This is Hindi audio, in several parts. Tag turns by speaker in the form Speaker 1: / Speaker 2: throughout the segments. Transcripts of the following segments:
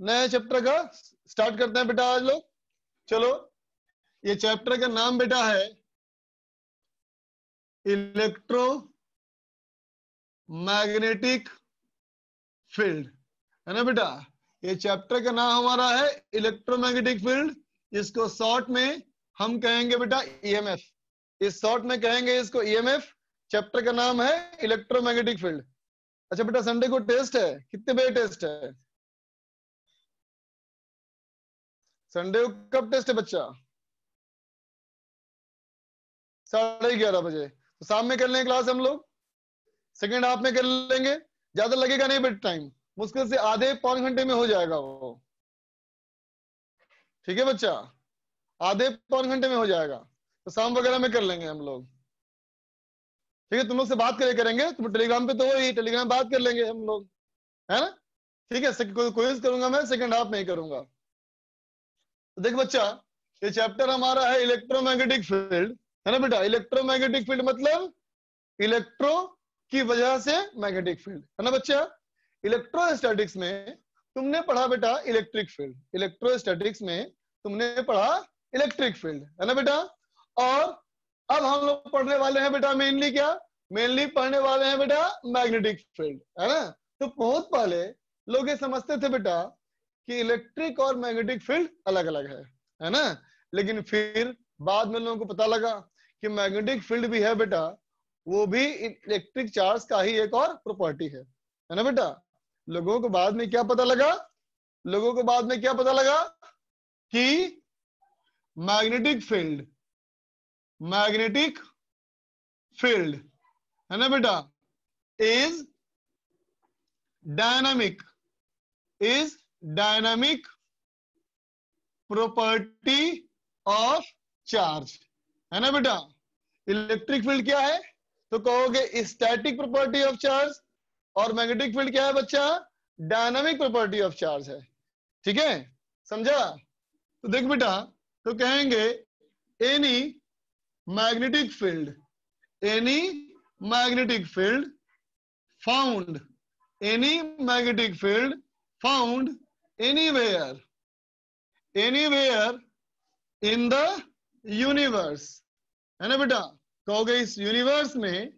Speaker 1: नए चैप्टर का स्टार्ट करते हैं बेटा आज लोग। चलो, ये चैप्टर का नाम बेटा है इलेक्ट्रो मैग्नेटिक फील्ड, है ना बेटा। ये चैप्टर का नाम हमारा है इलेक्ट्रोमैग्नेटिक फील्ड। इसको शॉर्ट में हम कहेंगे बेटा ईएमएफ। इस शॉर्ट में कहेंगे इसको ईएमएफ। चैप्टर का नाम है इलेक्ट्रोमैग्नेटिक फील्ड। अच्छा बेटा, संडे को टेस्ट है, कितने बजे टेस्ट है? संडे को कब टेस्ट है बच्चा? 11:30 बजे। तो शाम में कर लेंगे क्लास हम लोग, सेकेंड हाफ में कर लेंगे। ज्यादा लगेगा नहीं बेटा टाइम, मुश्किल से आधे पौन घंटे में हो जाएगा वो। ठीक है बच्चा, आधे पौन घंटे में हो जाएगा। तो शाम वगैरह में कर लेंगे हम लोग। ठीक है, तुम लोग से बात करेंगे, तुम टेलीग्राम पे तो हो ही, टेलीग्राम बात कर लेंगे हम लोग, है ना। ठीक है, क्विज करूंगा मैं, सेकंड हाफ में ही करूंगा। तो देख बच्चा, ये चैप्टर हमारा है इलेक्ट्रोमैग्नेटिक फील्ड, है ना बेटा। इलेक्ट्रोमैग्नेटिक फील्ड मतलब इलेक्ट्रो की वजह से मैग्नेटिक फील्ड, है ना बच्चा। इलेक्ट्रोस्टैटिक्स में तुमने पढ़ा बेटा इलेक्ट्रिक फील्ड, इलेक्ट्रोस्टैटिक्स में तुमने पढ़ा इलेक्ट्रिक फील्ड, है ना बेटा। और अब हम लोग पढ़ने वाले हैं बेटा मेनली क्या, मेनली पढ़ने वाले हैं बेटा मैग्नेटिक फील्ड, है ना। तो बहुत पहले लोग ये समझते थे बेटा कि इलेक्ट्रिक और मैग्नेटिक फील्ड अलग अलग है ना। लेकिन फिर बाद में लोगों को पता लगा कि मैग्नेटिक फील्ड भी है बेटा, वो भी इलेक्ट्रिक चार्ज का ही एक और प्रॉपर्टी है ना बेटा। लोगों को बाद में क्या पता लगा, लोगों को बाद में क्या पता लगा कि मैग्नेटिक फील्ड है ना बेटा is dynamic property of charge, है ना बेटा। इलेक्ट्रिक फील्ड क्या है तो कहोगे स्टैटिक प्रॉपर्टी ऑफ चार्ज, और मैग्नेटिक फील्ड क्या है बच्चा, डायनामिक प्रॉपर्टी ऑफ चार्ज है। ठीक है, समझा। तो देख बेटा, तो कहेंगे any magnetic field found anywhere in the universe, है ना बेटा। कहोगे इस यूनिवर्स में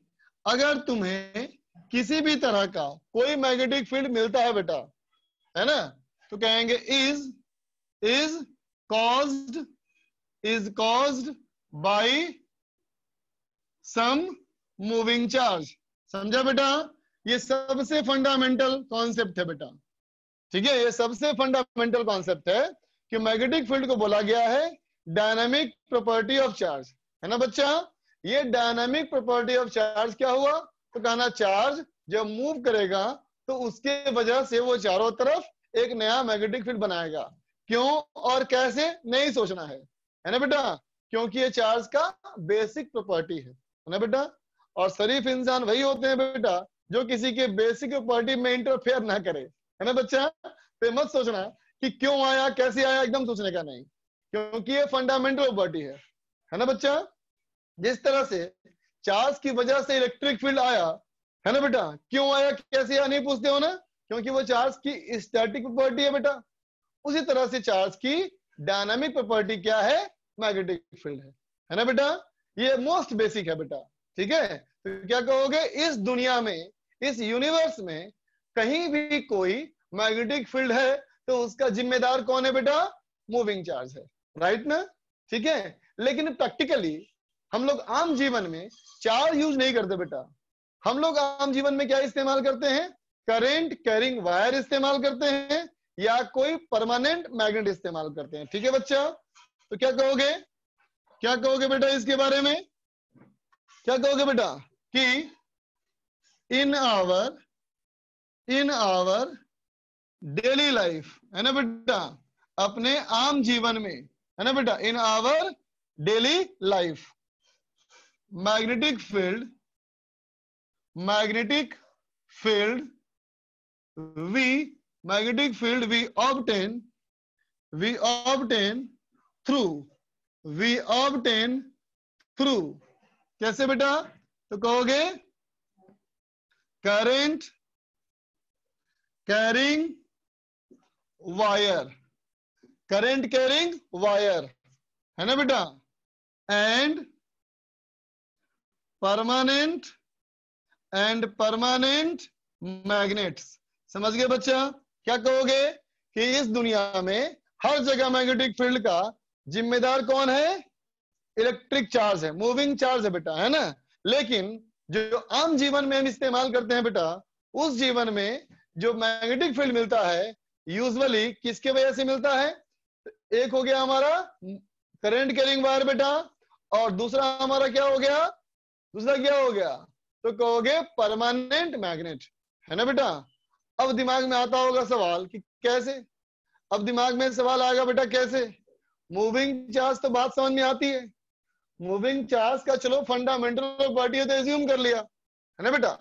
Speaker 1: अगर तुम्हें किसी भी तरह का कोई मैग्नेटिक फील्ड मिलता है बेटा, है ना, तो कहेंगे is caused by some moving charge. समझा बेटा, ये सबसे फंडामेंटल कॉन्सेप्ट है बेटा। ठीक है, ये सबसे फंडामेंटल कॉन्सेप्ट है कि मैग्नेटिक फील्ड को बोला गया है डायनामिक प्रॉपर्टी ऑफ चार्ज, है ना बच्चा। ये डायनामिक प्रॉपर्टी ऑफ चार्ज क्या हुआ तो कहना चार्ज जब मूव करेगा तो उसके वजह से वो चारों तरफ एक नया मैग्नेटिक फील्ड बनाएगा। क्यों और कैसे नहीं सोचना है ना बेटा, क्योंकि ये चार्ज का बेसिक प्रॉपर्टी है ना बेटा। और शरीफ इंसान वही होते हैं बेटा जो किसी के बेसिक प्रॉपर्टी में इंटरफेयर ना करे, है ना बच्चा। तो मत सोचना कि क्यों आया कैसे आया, एकदम सोचने का नहीं, क्योंकि ये फंडामेंटल प्रॉपर्टी है ना बच्चा। जिस तरह से चार्ज की वजह से इलेक्ट्रिक फील्ड आया, है ना बेटा, क्यों आया कैसे आया नहीं पूछते हो ना, क्योंकि वो चार्ज की स्टैटिक प्रॉपर्टी है बेटा। उसी तरह से चार्ज की डायनामिक प्रॉपर्टी क्या है, मैग्नेटिक फील्ड है ना बेटा। ये मोस्ट बेसिक है बेटा। ठीक है, तो क्या कहोगे इस दुनिया में, इस यूनिवर्स में कहीं भी कोई मैग्नेटिक फील्ड है तो उसका जिम्मेदार कौन है बेटा, मूविंग चार्ज है, राइट ना। ठीक है, लेकिन प्रैक्टिकली हम लोग आम जीवन में चार्ज यूज नहीं करते बेटा। हम लोग आम जीवन में क्या इस्तेमाल करते हैं, करंट कैरिंग वायर इस्तेमाल करते हैं या कोई परमानेंट मैग्नेट इस्तेमाल करते हैं। ठीक है बच्चा, तो क्या कहोगे बेटा इसके बारे में, क्या कहोगे बेटा कि इन आवर डेली लाइफ, है ना बेटा, अपने आम जीवन में, है ना बेटा, in our daily life magnetic field we obtain through कैसे बेटा, तो कहोगे current carrying wire, current carrying wire, है ना बेटा, एंड परमानेंट मैग्नेट्स। समझ गए बच्चा? क्या कहोगे कि इस दुनिया में हर जगह मैग्नेटिक फील्ड का जिम्मेदार कौन है? इलेक्ट्रिक चार्ज है, मूविंग चार्ज है बेटा, है ना। लेकिन जो आम जीवन में हम इस्तेमाल करते हैं बेटा, उस जीवन में जो मैग्नेटिक फील्ड मिलता है यूजुअली किसके वजह से मिलता है? एक हो गया हमारा करंट कैरिंग वायर बेटा, और दूसरा हमारा क्या हो गया? दूसरा क्या हो गया? तो कहोगे परमानेंट मैग्नेट, है ना बेटा। अब दिमाग में आता होगा सवाल कि कैसे? अब दिमाग में सवाल आएगा बेटा कैसे? मूविंग चार्ज तो बात समझ में आती है, मूविंग चार्ज का चलो फंडामेंटल प्रॉपर्टी है तो एज्यूम कर लिया, है ना बेटा।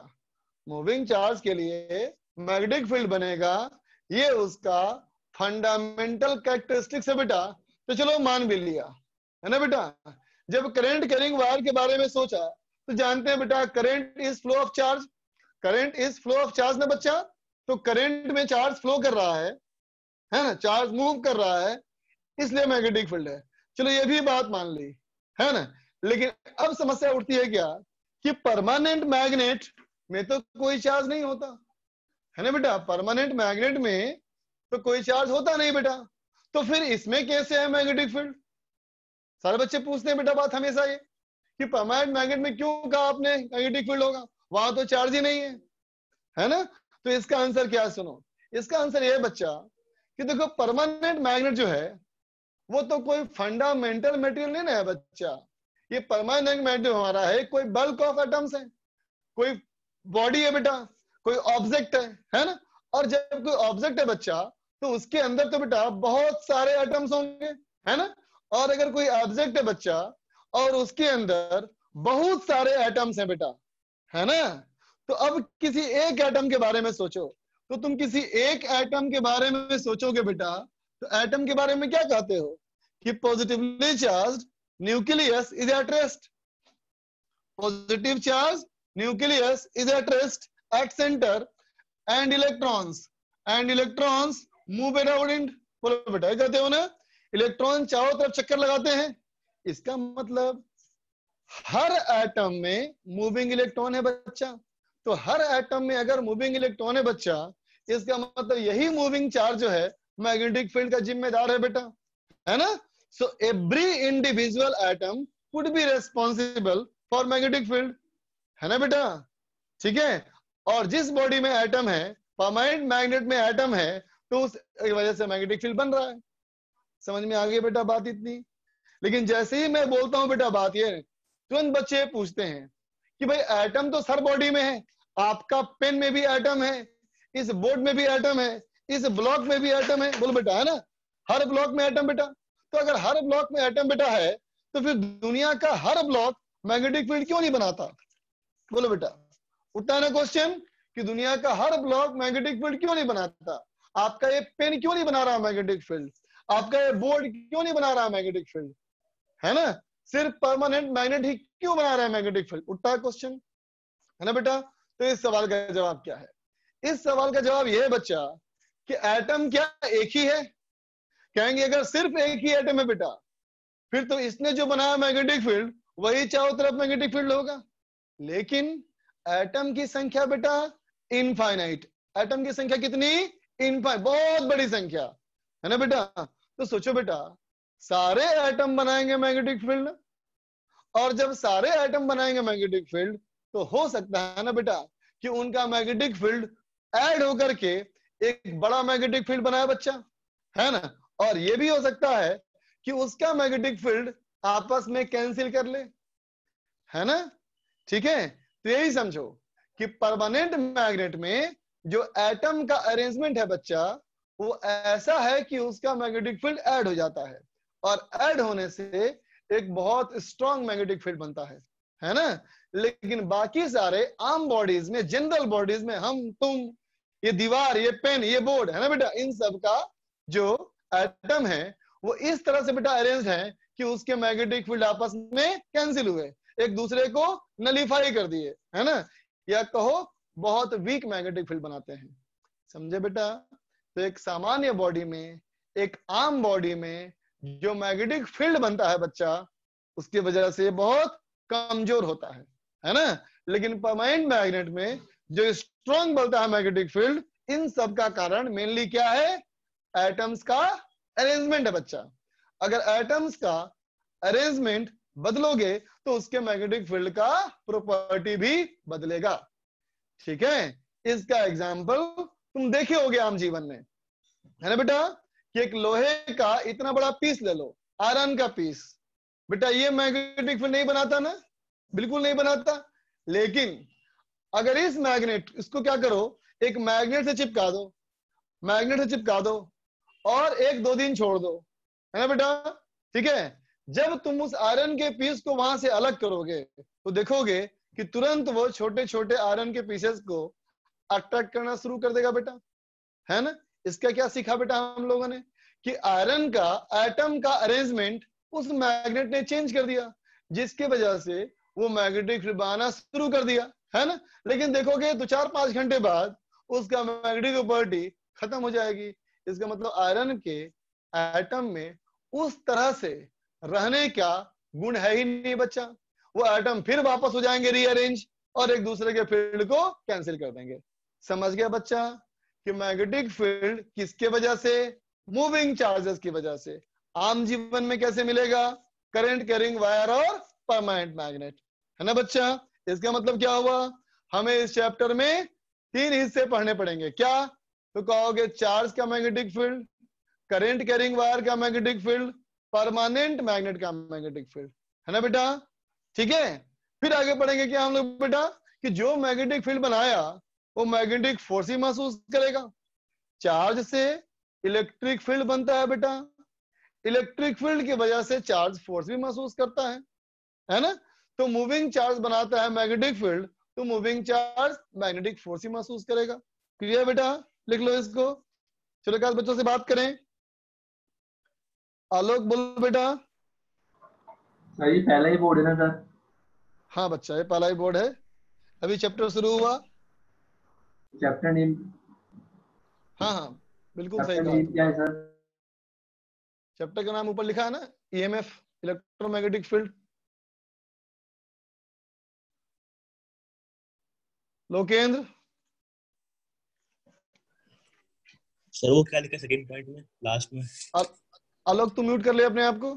Speaker 1: मूविंग चार्ज के लिए मैग्नेटिक फील्ड बनेगा, ये उसका फंडामेंटल कैरेक्टरिस्टिक्स है बेटा, तो चलो मान भी लिया, है ना बेटा। जब करंट कैरिंग वायर के बारे में सोचा तो जानते हैं बेटा current is flow of charge, current is flow of charge ना बच्चा। तो करंट में चार्ज फ्लो कर रहा है ना, चार्ज मूव कर रहा है, इसलिए मैग्नेटिक फील्ड है। चलो ये भी बात मान ली, है ना। लेकिन अब समस्या उठती है क्या कि परमानेंट मैग्नेट में तो कोई चार्ज नहीं होता, है ना बेटा। परमानेंट मैग्नेट में तो कोई चार्ज होता नहीं बेटा, तो फिर इसमें कैसे है मैग्नेटिक फील्ड? सारे बच्चे पूछते हैं बेटा बात हमेशा ये कि परमानेंट मैग्नेट में क्यों कहा आपने मैग्नेटिक फील्ड होगा, वहां तो चार्ज ही नहीं है ना। तो इसका आंसर क्या है? सुनो, इसका आंसर ये है बच्चा कि देखो परमानेंट मैग्नेट जो है वो तो कोई फंडामेंटल मटेरियल नहीं ना है बच्चा। ये परमानेंट मैग्नेट जो हमारा है कोई बल्क ऑफ एटम्स है, कोई बॉडी है बेटा, कोई ऑब्जेक्ट है ना। और जब कोई ऑब्जेक्ट है बच्चा तो उसके अंदर तो बेटा बहुत सारे एटम्स होंगे, है ना। और अगर कोई ऑब्जेक्ट है बच्चा और उसके अंदर बहुत सारे एटम्स हैं बेटा, है ना, तो अब किसी एक एटम के बारे में सोचो, तो तुम किसी एक एटम के बारे में सोचोगे बेटा, तो एटम के बारे में क्या कहते हो कि positively charge nucleus is at rest, positive charge nucleus is at rest at centre and electrons move around in. बोलो बेटा कहते हो ना, इलेक्ट्रॉन चारों तरफ चक्कर लगाते हैं। इसका मतलब हर एटम में मूविंग इलेक्ट्रॉन है बच्चा, तो हर एटम में अगर मूविंग इलेक्ट्रॉन है बच्चा, इसका मतलब यही मूविंग चार्ज जो है मैग्नेटिक फील्ड का जिम्मेदार है बेटा, है ना। So every individual atom could be responsible for magnetic field, है ना बेटा, ठीक है। और जिस बॉडी में एटम है, परमानेंट मैग्नेट में एटम है, तो उस वजह से मैग्नेटिक फील्ड बन रहा है। समझ में आ गई बेटा बात इतनी। लेकिन जैसे ही मैं बोलता हूं बेटा बात ये, तुरंत बच्चे पूछते हैं कि भाई एटम तो हर बॉडी में है, आपका पेन में भी एटम है, इस बोर्ड में भी एटम है, इस ब्लॉक में भी एटम है। बोलो बेटा, है ना, हर ब्लॉक में एटम बेटा। तो अगर हर ब्लॉक में एटम बेटा है, तो फिर दुनिया का हर ब्लॉक मैग्नेटिक फील्ड क्यों नहीं बनाता? बोलो बेटा, उठता है ना क्वेश्चन कि दुनिया का हर ब्लॉक मैग्नेटिक फील्ड क्यों नहीं बनाता? आपका ये पेन क्यों नहीं बना रहा मैग्नेटिक फील्ड? आपका ये बोर्ड क्यों नहीं बना रहा मैग्नेटिक फील्ड? है ना, सिर्फ परमानेंट मैग्नेट ही क्यों बना रहा है मैग्नेटिक फील्ड? उठता है क्वेश्चन, है ना बेटा। तो इस सवाल का जवाब क्या है? इस सवाल का जवाब यह है बच्चा कि एटम क्या एक ही है? कहेंगे अगर सिर्फ एक ही एटम है बेटा, फिर तो इसने जो बनाया मैग्नेटिक फील्ड वही चारों तरफ मैग्नेटिक फील्ड होगा। लेकिन एटम की संख्या बेटा इनफाइनाइट, एटम की संख्या कितनी? इनफाइनाइट, बहुत बड़ी संख्या, है ना बेटा। तो सोचो बेटा, सारे एटम बनाएंगे मैग्नेटिक फील्ड, और जब सारे एटम बनाएंगे मैग्नेटिक फील्ड, तो हो सकता है ना बेटा कि उनका मैग्नेटिक फील्ड ऐड होकर के एक बड़ा मैग्नेटिक फील्ड बनाए बच्चा, है ना। और ये भी हो सकता है कि उसका मैग्नेटिक फील्ड आपस में कैंसिल कर ले, है ना, ठीक है। तो यही समझो कि परमानेंट मैग्नेट में जो एटम का अरेंजमेंट है बच्चा, वो ऐसा है कि उसका मैग्नेटिक फील्ड ऐड हो जाता है, और ऐड होने से एक बहुत स्ट्रॉन्ग मैग्नेटिक फील्ड बनता है ना। लेकिन बाकी सारे आम बॉडीज में, जनरल बॉडीज में, हम तुम, ये दीवार, ये पेन, ये बोर्ड, है ना बेटा, इन सब का जो एटम है वो इस तरह से बेटा अरेंज है कि उसके मैग्नेटिक फील्ड आपस में कैंसिल हुए, एक दूसरे को नलीफाई कर दिए, है ना, या कहो बहुत वीक मैग्नेटिक फील्ड बनाते हैं। समझे बेटा? तो एक सामान्य बॉडी में, एक आम बॉडी में जो मैग्नेटिक फील्ड बनता है बच्चा, उसकी वजह से बहुत कमजोर होता है ना। लेकिन परमानेंट मैग्नेट में जो स्ट्रॉन्ग बनता है मैग्नेटिक फील्ड, इन सब का कारण मेनली क्या है? एटम्स का अरेंजमेंट है बच्चा। अगर एटम्स का अरेंजमेंट बदलोगे तो उसके मैग्नेटिक फील्ड का प्रॉपर्टी भी बदलेगा। ठीक है, इसका एग्जांपल तुम देखे होगे आम जीवन में, है ना बेटा, कि एक लोहे का इतना बड़ा पीस ले लो, आयरन का पीस, बेटा ये मैग्नेटिक फील्ड नहीं बनाता ना, बिल्कुल नहीं बनाता। लेकिन अगर इस मैग्नेट, इसको क्या करो, एक मैग्नेट से चिपका दो, मैग्नेट से चिपका दो और 1-2 दिन छोड़ दो, है ना बेटा। ठीक है, जब तुम उस आयरन के पीस को वहां से अलग करोगे तो देखोगे कि तुरंत वो छोटे छोटे आयरन के पीसेस को अट्रैक्ट करना शुरू कर देगा बेटा, है ना। इसका क्या सीखा बेटा हम लोगों ने, कि आयरन का एटम का अरेंजमेंट उस मैग्नेट ने चेंज कर दिया, जिसके वजह से वो मैग्नेटिक फील्ड बनाना शुरू कर दिया, है ना। लेकिन देखोगे 2-4-5 घंटे बाद उसका मैग्नेटिक प्रॉपर्टी खत्म हो जाएगी। इसका मतलब आयरन के एटम में उस तरह से रहने का गुण है ही नहीं बच्चा। वो एटम फिर वापस हो जाएंगे रीअरेंज और एक दूसरे के फील्ड को कैंसिल कर देंगे। समझ गया बच्चा कि मैग्नेटिक फील्ड किसके वजह से? मूविंग चार्जेस की वजह से। आम जीवन में कैसे मिलेगा? करंट कैरिंग वायर और परमानेंट मैग्नेट, है ना बच्चा। इसका मतलब क्या हुआ? हमें इस चैप्टर में 3 हिस्से पढ़ने पड़ेंगे। क्या? तो कहोगे चार्ज का magnetic field, current carrying wire का मैग्नेटिक फील्ड, परमानेंट मैग्नेट का मैग्नेटिक फील्ड, है ना बेटा। ठीक है, फिर आगे पढ़ेंगे क्या हम लोग बेटा, कि जो मैग्नेटिक फील्ड बनाया वो मैग्नेटिक फोर्स ही महसूस करेगा। चार्ज से इलेक्ट्रिक फील्ड बनता है बेटा, इलेक्ट्रिक फील्ड की वजह से चार्ज फोर्स भी महसूस करता है ना। तो मूविंग चार्ज बनाता है मैग्नेटिक फील्ड, तो मूविंग चार्ज मैग्नेटिक फोर्स ही महसूस करेगा। क्लियर बेटा, लिख लो इसको। चलो क्या बच्चों से बात करें। आलोक बोल बेटा।
Speaker 2: सर ये पहला ही बोर्ड है ना सर?
Speaker 1: हाँ बच्चा, ये पहला ही बोर्ड है, अभी चैप्टर शुरू हुआ।
Speaker 2: Chapter name?
Speaker 1: हाँ हाँ बिल्कुल सही
Speaker 2: चैप्टर
Speaker 1: कहा
Speaker 2: नेम क्या
Speaker 1: तुमने।
Speaker 2: है सर?
Speaker 1: चैप्टर का नाम ऊपर लिखा है ना, EMF, electromagnetic field. Lokendra.
Speaker 3: Sir वो क्या लिखा सेकंड पॉइंट में लास्ट में?
Speaker 1: आलोक तू म्यूट कर ले अपने आप को।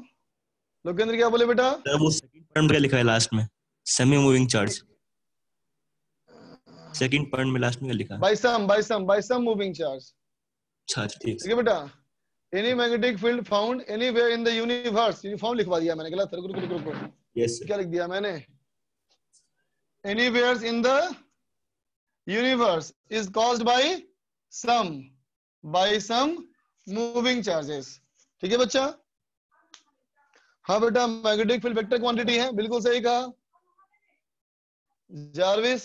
Speaker 1: लोकेंद्र क्या बोले बेटा?
Speaker 3: सर वो सेकंड पॉइंट में क्या लिखा है लास्ट में? Semi moving charge second point में लास्ट में क्या लिखा है?
Speaker 1: Bye some moving charge.
Speaker 3: अच्छा ठीक
Speaker 1: ठीक है बेटा। Any magnetic field found anywhere in the universe, uniform लिखवा दिया मैंने, गलत। रुको
Speaker 3: यस
Speaker 1: क्या लिख दिया मैंने? Anywhere in the universe is caused by some moving charges. ठीक है बच्चा। हाँ बेटा, मैग्नेटिक फील्ड वेक्टर क्वांटिटी है, बिल्कुल सही कहा जार्विस।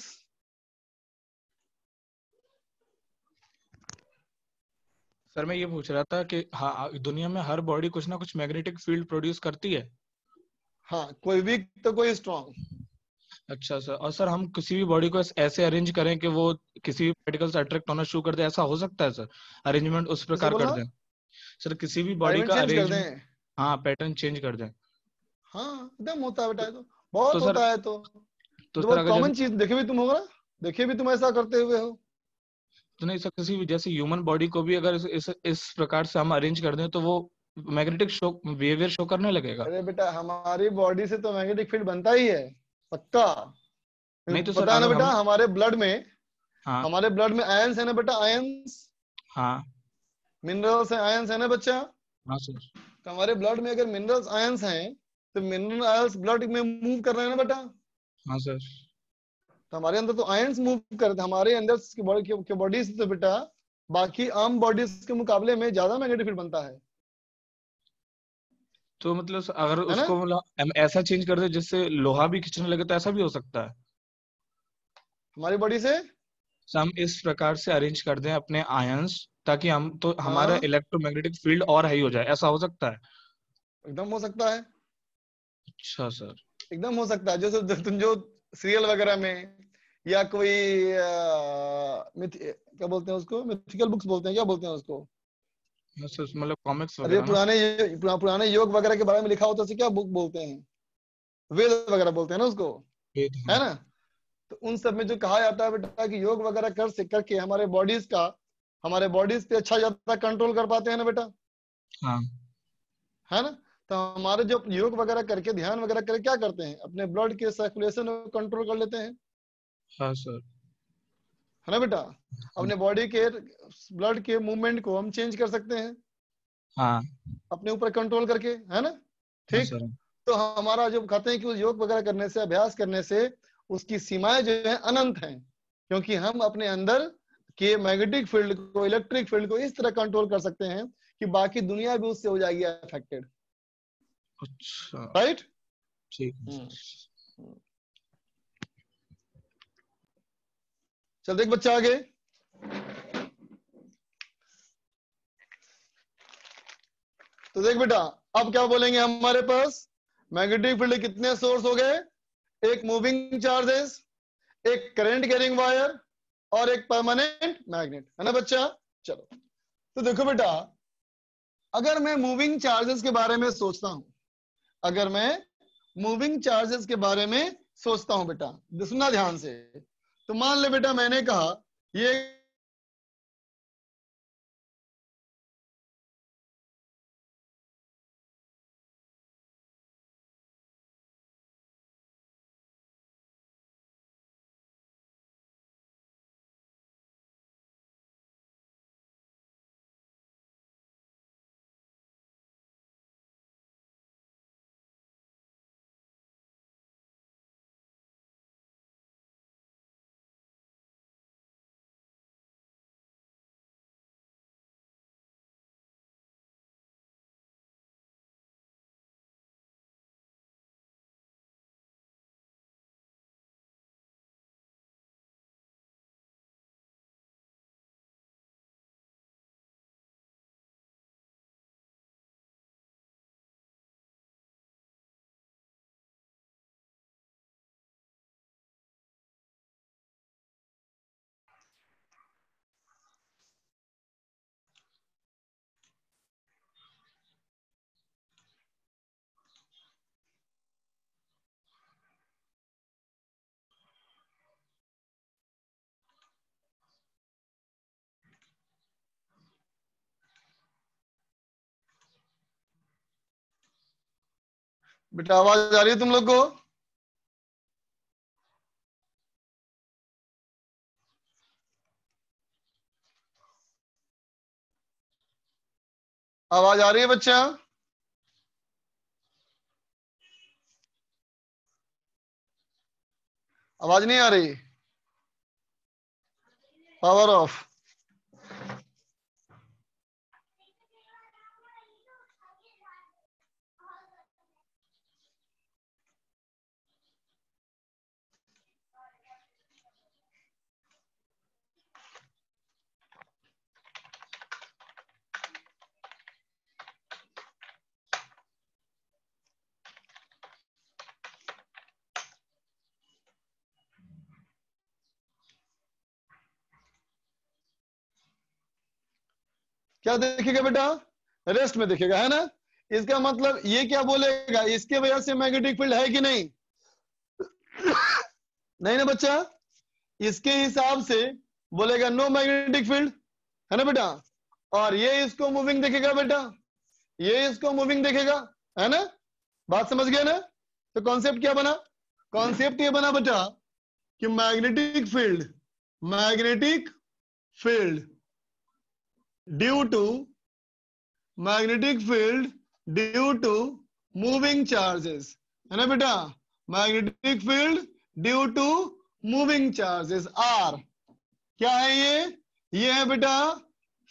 Speaker 4: सर मैं ये पूछ रहा था कि हाँ, दुनिया में हर बॉडी कुछ ना कुछ मैग्नेटिक फील्ड प्रोड्यूस करती है।
Speaker 1: हाँ, कोई वीक तो कोई स्ट्रॉन्ग।
Speaker 4: अच्छा सर, और सर हम किसी भी बॉडी को ऐसे अरेंज करें कि वो किसी भी पार्टिकल से अट्रैक्ट होना शुरू कर दे, ऐसा हो सकता है सर? अरेंजमेंट उस प्रकार कर दें सर, किसी भी बॉडी का
Speaker 1: चेंज कर
Speaker 4: अरेंजमेंट,
Speaker 1: दें।
Speaker 4: हाँ पैटर्न चेंज कर दें।
Speaker 1: हाँ एकदम होता है बेटा, तो बहुत
Speaker 4: तो सर,
Speaker 1: होता है। तो
Speaker 4: तो सर
Speaker 1: बहुत
Speaker 4: अगर
Speaker 1: कॉमन चीज देखे भी तुम होगा ना, देखे भी तुम ऐसा करते हुए हो।
Speaker 4: तो नहीं सर, किसी भी जैसे ह्यूमन बॉडी को भी अगर इस प्रकार से हम अरेंज कर दें तो वो मैग्नेटिक शो बिहेवियर शो करने लगेगा।
Speaker 1: अरे बेटा, हमारी बॉडी से तो मैग्नेटिक फील्ड बनता ही है, पक्का।
Speaker 4: नहीं तो सर
Speaker 1: पता है ना
Speaker 4: अगर
Speaker 1: बेटा,
Speaker 4: हम,
Speaker 1: हमारे ब्लड में,
Speaker 4: हाँ
Speaker 1: हमारे ब्लड में आयंस है ना बेटा, आयंस,
Speaker 4: हाँ
Speaker 1: मिनरल्स है, आयंस है ना बच्चा।
Speaker 4: हाँ सर,
Speaker 1: तो हमारे ब्लड में अगर मिनरल्स आयंस हैं तो मिनरल आयंस ब्लड में मूव कर रहे हैं ना बेटा।
Speaker 4: हाँ सर।
Speaker 1: तो हमारे अंदर तो आयंस मूव करते हैं, हमारे अंदर की बॉडी से तो बेटा बाकी आम बॉडीज के मुकाबले में ज्यादा मैग्नेटिक फील्ड बनता है
Speaker 4: तो मतलब अगर
Speaker 1: है ना।
Speaker 4: उसको मतलब हम ऐसा चेंज कर दे जिससे लोहा भी खींचने लगे तो ऐसा भी हो सकता है?
Speaker 1: हमारी बॉडी से
Speaker 4: तो हम इस प्रकार से अरेंज कर दें अपने आयंस ताकि हम तो हमारा
Speaker 1: हाँ
Speaker 4: इलेक्ट्रोमैग्नेटिक फील्ड और हाई हो जाए, ऐसा हो सकता है?
Speaker 1: एकदम हो सकता है,
Speaker 4: अच्छा सर।
Speaker 1: एकदम हो सकता है। जो तुम जो सीरियल वगैरह में या कोई क्या बोलते हैं उसको, मिथिकल बुक्स बोलते हैं, क्या बोलते हैं उसको,
Speaker 4: हाँ सर, मतलब कॉमिक्स
Speaker 1: अरे
Speaker 4: वगैरह ना।
Speaker 1: पुराने योग वगैरह के बारे में लिखा होता है, उसे क्या बुक बोलते हैं, वेद वगैरह बोलते हैं ना उसको,
Speaker 4: वेद,
Speaker 1: है
Speaker 4: हाँ।
Speaker 1: ना। तो उन सब में जो कहा जाता है बेटा कि योग वगैरह करके हमारे बॉडीज पे अच्छा ज्यादा कंट्रोल कर पाते हैं ना बेटा,
Speaker 4: हाँ
Speaker 1: है ना। तो हमारे जो योग वगैरह करके ध्यान वगैरह करके क्या करते हैं, अपने ब्लड के सर्कुलेशन को कंट्रोल कर लेते हैं,
Speaker 4: हाँ सर।
Speaker 1: है ना बेटा। अपने बॉडी के ब्लड के मूवमेंट को हम चेंज कर सकते हैं
Speaker 4: हाँ
Speaker 1: अपने ऊपर कंट्रोल करके, है ना।
Speaker 4: हाँ
Speaker 1: ठीक।
Speaker 4: सर।
Speaker 1: तो हमारा जो कहते हैं कि योग वगैरह करने से, अभ्यास करने से उसकी सीमाएं जो है अनंत हैं, क्योंकि हम अपने अंदर के मैग्नेटिक फील्ड को, इलेक्ट्रिक फील्ड को इस तरह कंट्रोल कर सकते हैं कि बाकी दुनिया भी उससे हो जाएगी अफेक्टेड,
Speaker 4: अच्छा,
Speaker 1: राइट।
Speaker 4: ठीक है सर।
Speaker 1: चल देख बच्चा आगे। तो देख बेटा, अब क्या बोलेंगे, हमारे पास मैग्नेटिक फील्ड कितने सोर्स हो गए, एक मूविंग चार्जेस, एक करंट कैरिंग वायर और एक परमानेंट मैग्नेट, है ना बच्चा। चलो तो देखो बेटा, अगर मैं मूविंग चार्जेस के बारे में सोचता हूं, अगर मैं मूविंग चार्जेस के बारे में सोचता हूं बेटा, सुनना ध्यान से। तो मान ले बेटा, मैंने कहा ये बेटा, आवाज आ रही है तुम लोग को? आवाज आ रही है बच्चा? आवाज नहीं आ रही? Power of. क्या देखेगा बेटा? रेस्ट में देखेगा, है ना। इसका मतलब ये क्या बोलेगा, इसके वजह से मैग्नेटिक फील्ड है कि नहीं? नहीं ना बच्चा, इसके हिसाब से बोलेगा नो मैग्नेटिक फील्ड, है ना बेटा। और ये इसको मूविंग देखेगा बेटा, ये इसको मूविंग देखेगा, है ना। बात समझ गया ना। तो कॉन्सेप्ट क्या बना? कॉन्सेप्ट ये बना बेटा कि magnetic field due to moving charges, है ना बेटा। Magnetic field due to moving charges are, क्या है ये है बेटा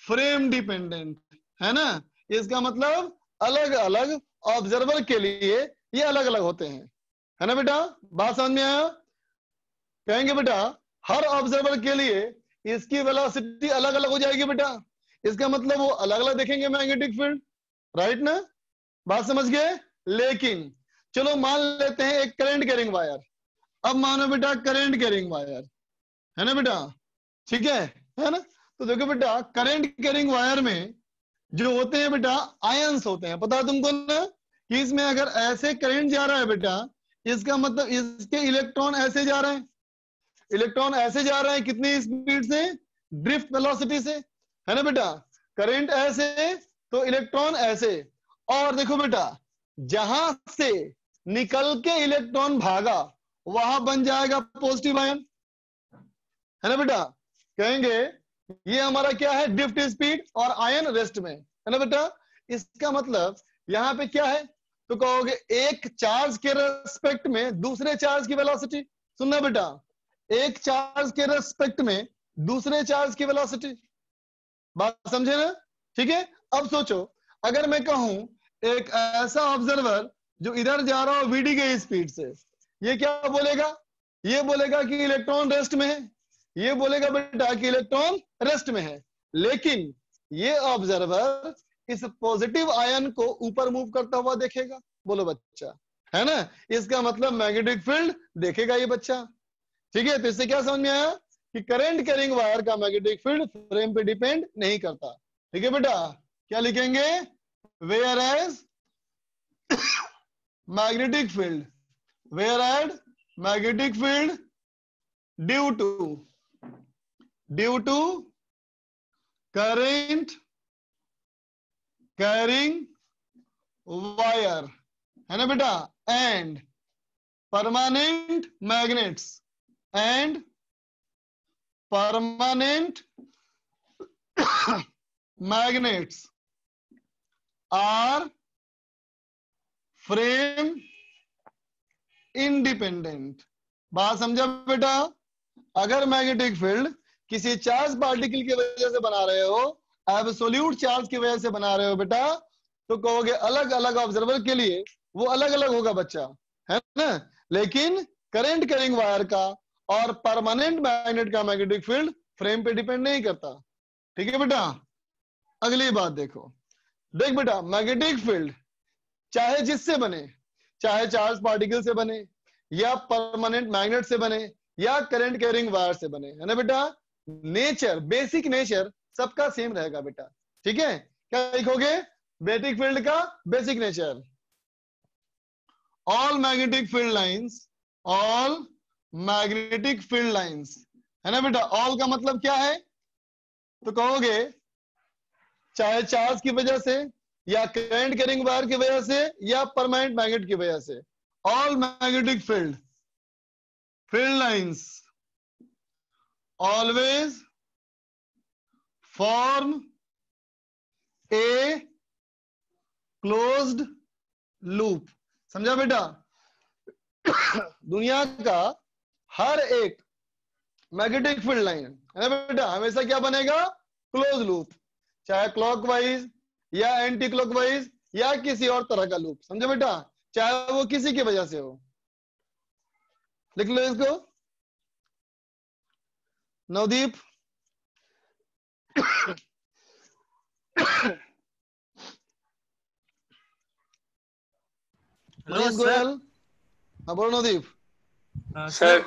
Speaker 1: फ्रेम डिपेंडेंट, है ना। इसका मतलब अलग अलग ऑब्जर्वर के लिए ये अलग अलग होते हैं, है ना बेटा। बात समझ में आया? कहेंगे बेटा हर ऑब्जर्वर के लिए इसकी वेलोसिटी अलग अलग हो जाएगी बेटा, इसका मतलब वो अलग अलग देखेंगे मैग्नेटिक फील्ड, राइट ना। बात समझ गए। लेकिन चलो मान लेते हैं एक करंट कैरिंग वायर। अब मानो बेटा करंट कैरिंग वायर, है ना बेटा, ठीक है ना। तो देखो बेटा करंट कैरिंग वायर में जो होते हैं बेटा आयंस होते हैं, पता है तुमको ना कि इसमें अगर ऐसे करंट जा रहा है बेटा, इसका मतलब इसके इलेक्ट्रॉन ऐसे जा रहे हैं, इलेक्ट्रॉन ऐसे जा रहे हैं कितनी स्पीड से, ड्रिफ्ट वेलोसिटी से, है ना बेटा। करंट ऐसे तो इलेक्ट्रॉन ऐसे, और देखो बेटा जहां से निकल के इलेक्ट्रॉन भागा वहां बन जाएगा पॉजिटिव आयन, है ना बेटा। कहेंगे ये हमारा क्या है, ड्रिफ्ट स्पीड, और आयन रेस्ट में, है ना बेटा। इसका मतलब यहाँ पे क्या है, तो कहोगे एक चार्ज के रेस्पेक्ट में दूसरे चार्ज की वेलोसिटी, सुनना बेटा, एक चार्ज के रेस्पेक्ट में दूसरे चार्ज की वेलोसिटी, बात समझे ना, ठीक है। अब सोचो अगर मैं कहूं एक ऐसा ऑब्जर्वर जो इधर जा रहा हो वीडी के स्पीड से, ये क्या बोलेगा, ये बोलेगा कि इलेक्ट्रॉन रेस्ट में है, ये बोलेगा बेटा कि इलेक्ट्रॉन रेस्ट में है। लेकिन ये ऑब्जर्वर इस पॉजिटिव आयन को ऊपर मूव करता हुआ देखेगा, बोलो बच्चा, है ना। इसका मतलब मैग्नेटिक फील्ड देखेगा ये बच्चा, ठीक है। तो इससे क्या समझ में आया कि करंट कैरिंग वायर का मैग्नेटिक फील्ड फ्रेम पे डिपेंड नहीं करता, ठीक है बेटा। क्या लिखेंगे, whereas magnetic field, whereas magnetic field due to current carrying wire, है ना बेटा, and permanent magnets, and permanent magnets are frame independent. बात समझा बेटा। अगर मैग्नेटिक फील्ड किसी चार्ज पार्टिकल की वजह से बना रहे हो, एब्सोल्यूट चार्ज की वजह से बना रहे हो बेटा, तो कहोगे अलग अलग ऑब्जर्वर के लिए वो अलग अलग होगा बच्चा, है ना। लेकिन करंट कैरिंग वायर का और परमानेंट मैग्नेट का मैग्नेटिक फील्ड फ्रेम पे डिपेंड नहीं करता, ठीक है बेटा। अगली बात देखो, देख बेटा मैग्नेटिक फील्ड चाहे जिससे बने, चाहे चार्ज पार्टिकल से बने, या परमानेंट मैग्नेट से बने, या करंट कैरिंग वायर से बने, है ना बेटा, नेचर, बेसिक नेचर सबका सेम रहेगा बेटा, ठीक है। क्या लिखोगे, मैग्नेटिक फील्ड का basic nature, all magnetic field lines, all magnetic field lines, है ना बेटा। ऑल का मतलब क्या है, तो कहोगे चाहे चार्ज की वजह से, या करंट कैरिंग वायर की वजह से, या परमानेंट मैग्नेट की वजह से, all magnetic field lines always form a closed loop. समझा बेटा। दुनिया का हर एक मैग्नेटिक फील्ड लाइन, है ना बेटा, हमेशा क्या बनेगा, क्लोज लूप, चाहे क्लॉकवाइज या एंटी क्लॉकवाइज या किसी और तरह का लूप, समझो बेटा, चाहे वो किसी की वजह से हो। लिख लो इसको, नवदीप।
Speaker 5: हेलो
Speaker 1: गोयल, हाँ बोलो नवदीप।
Speaker 5: सर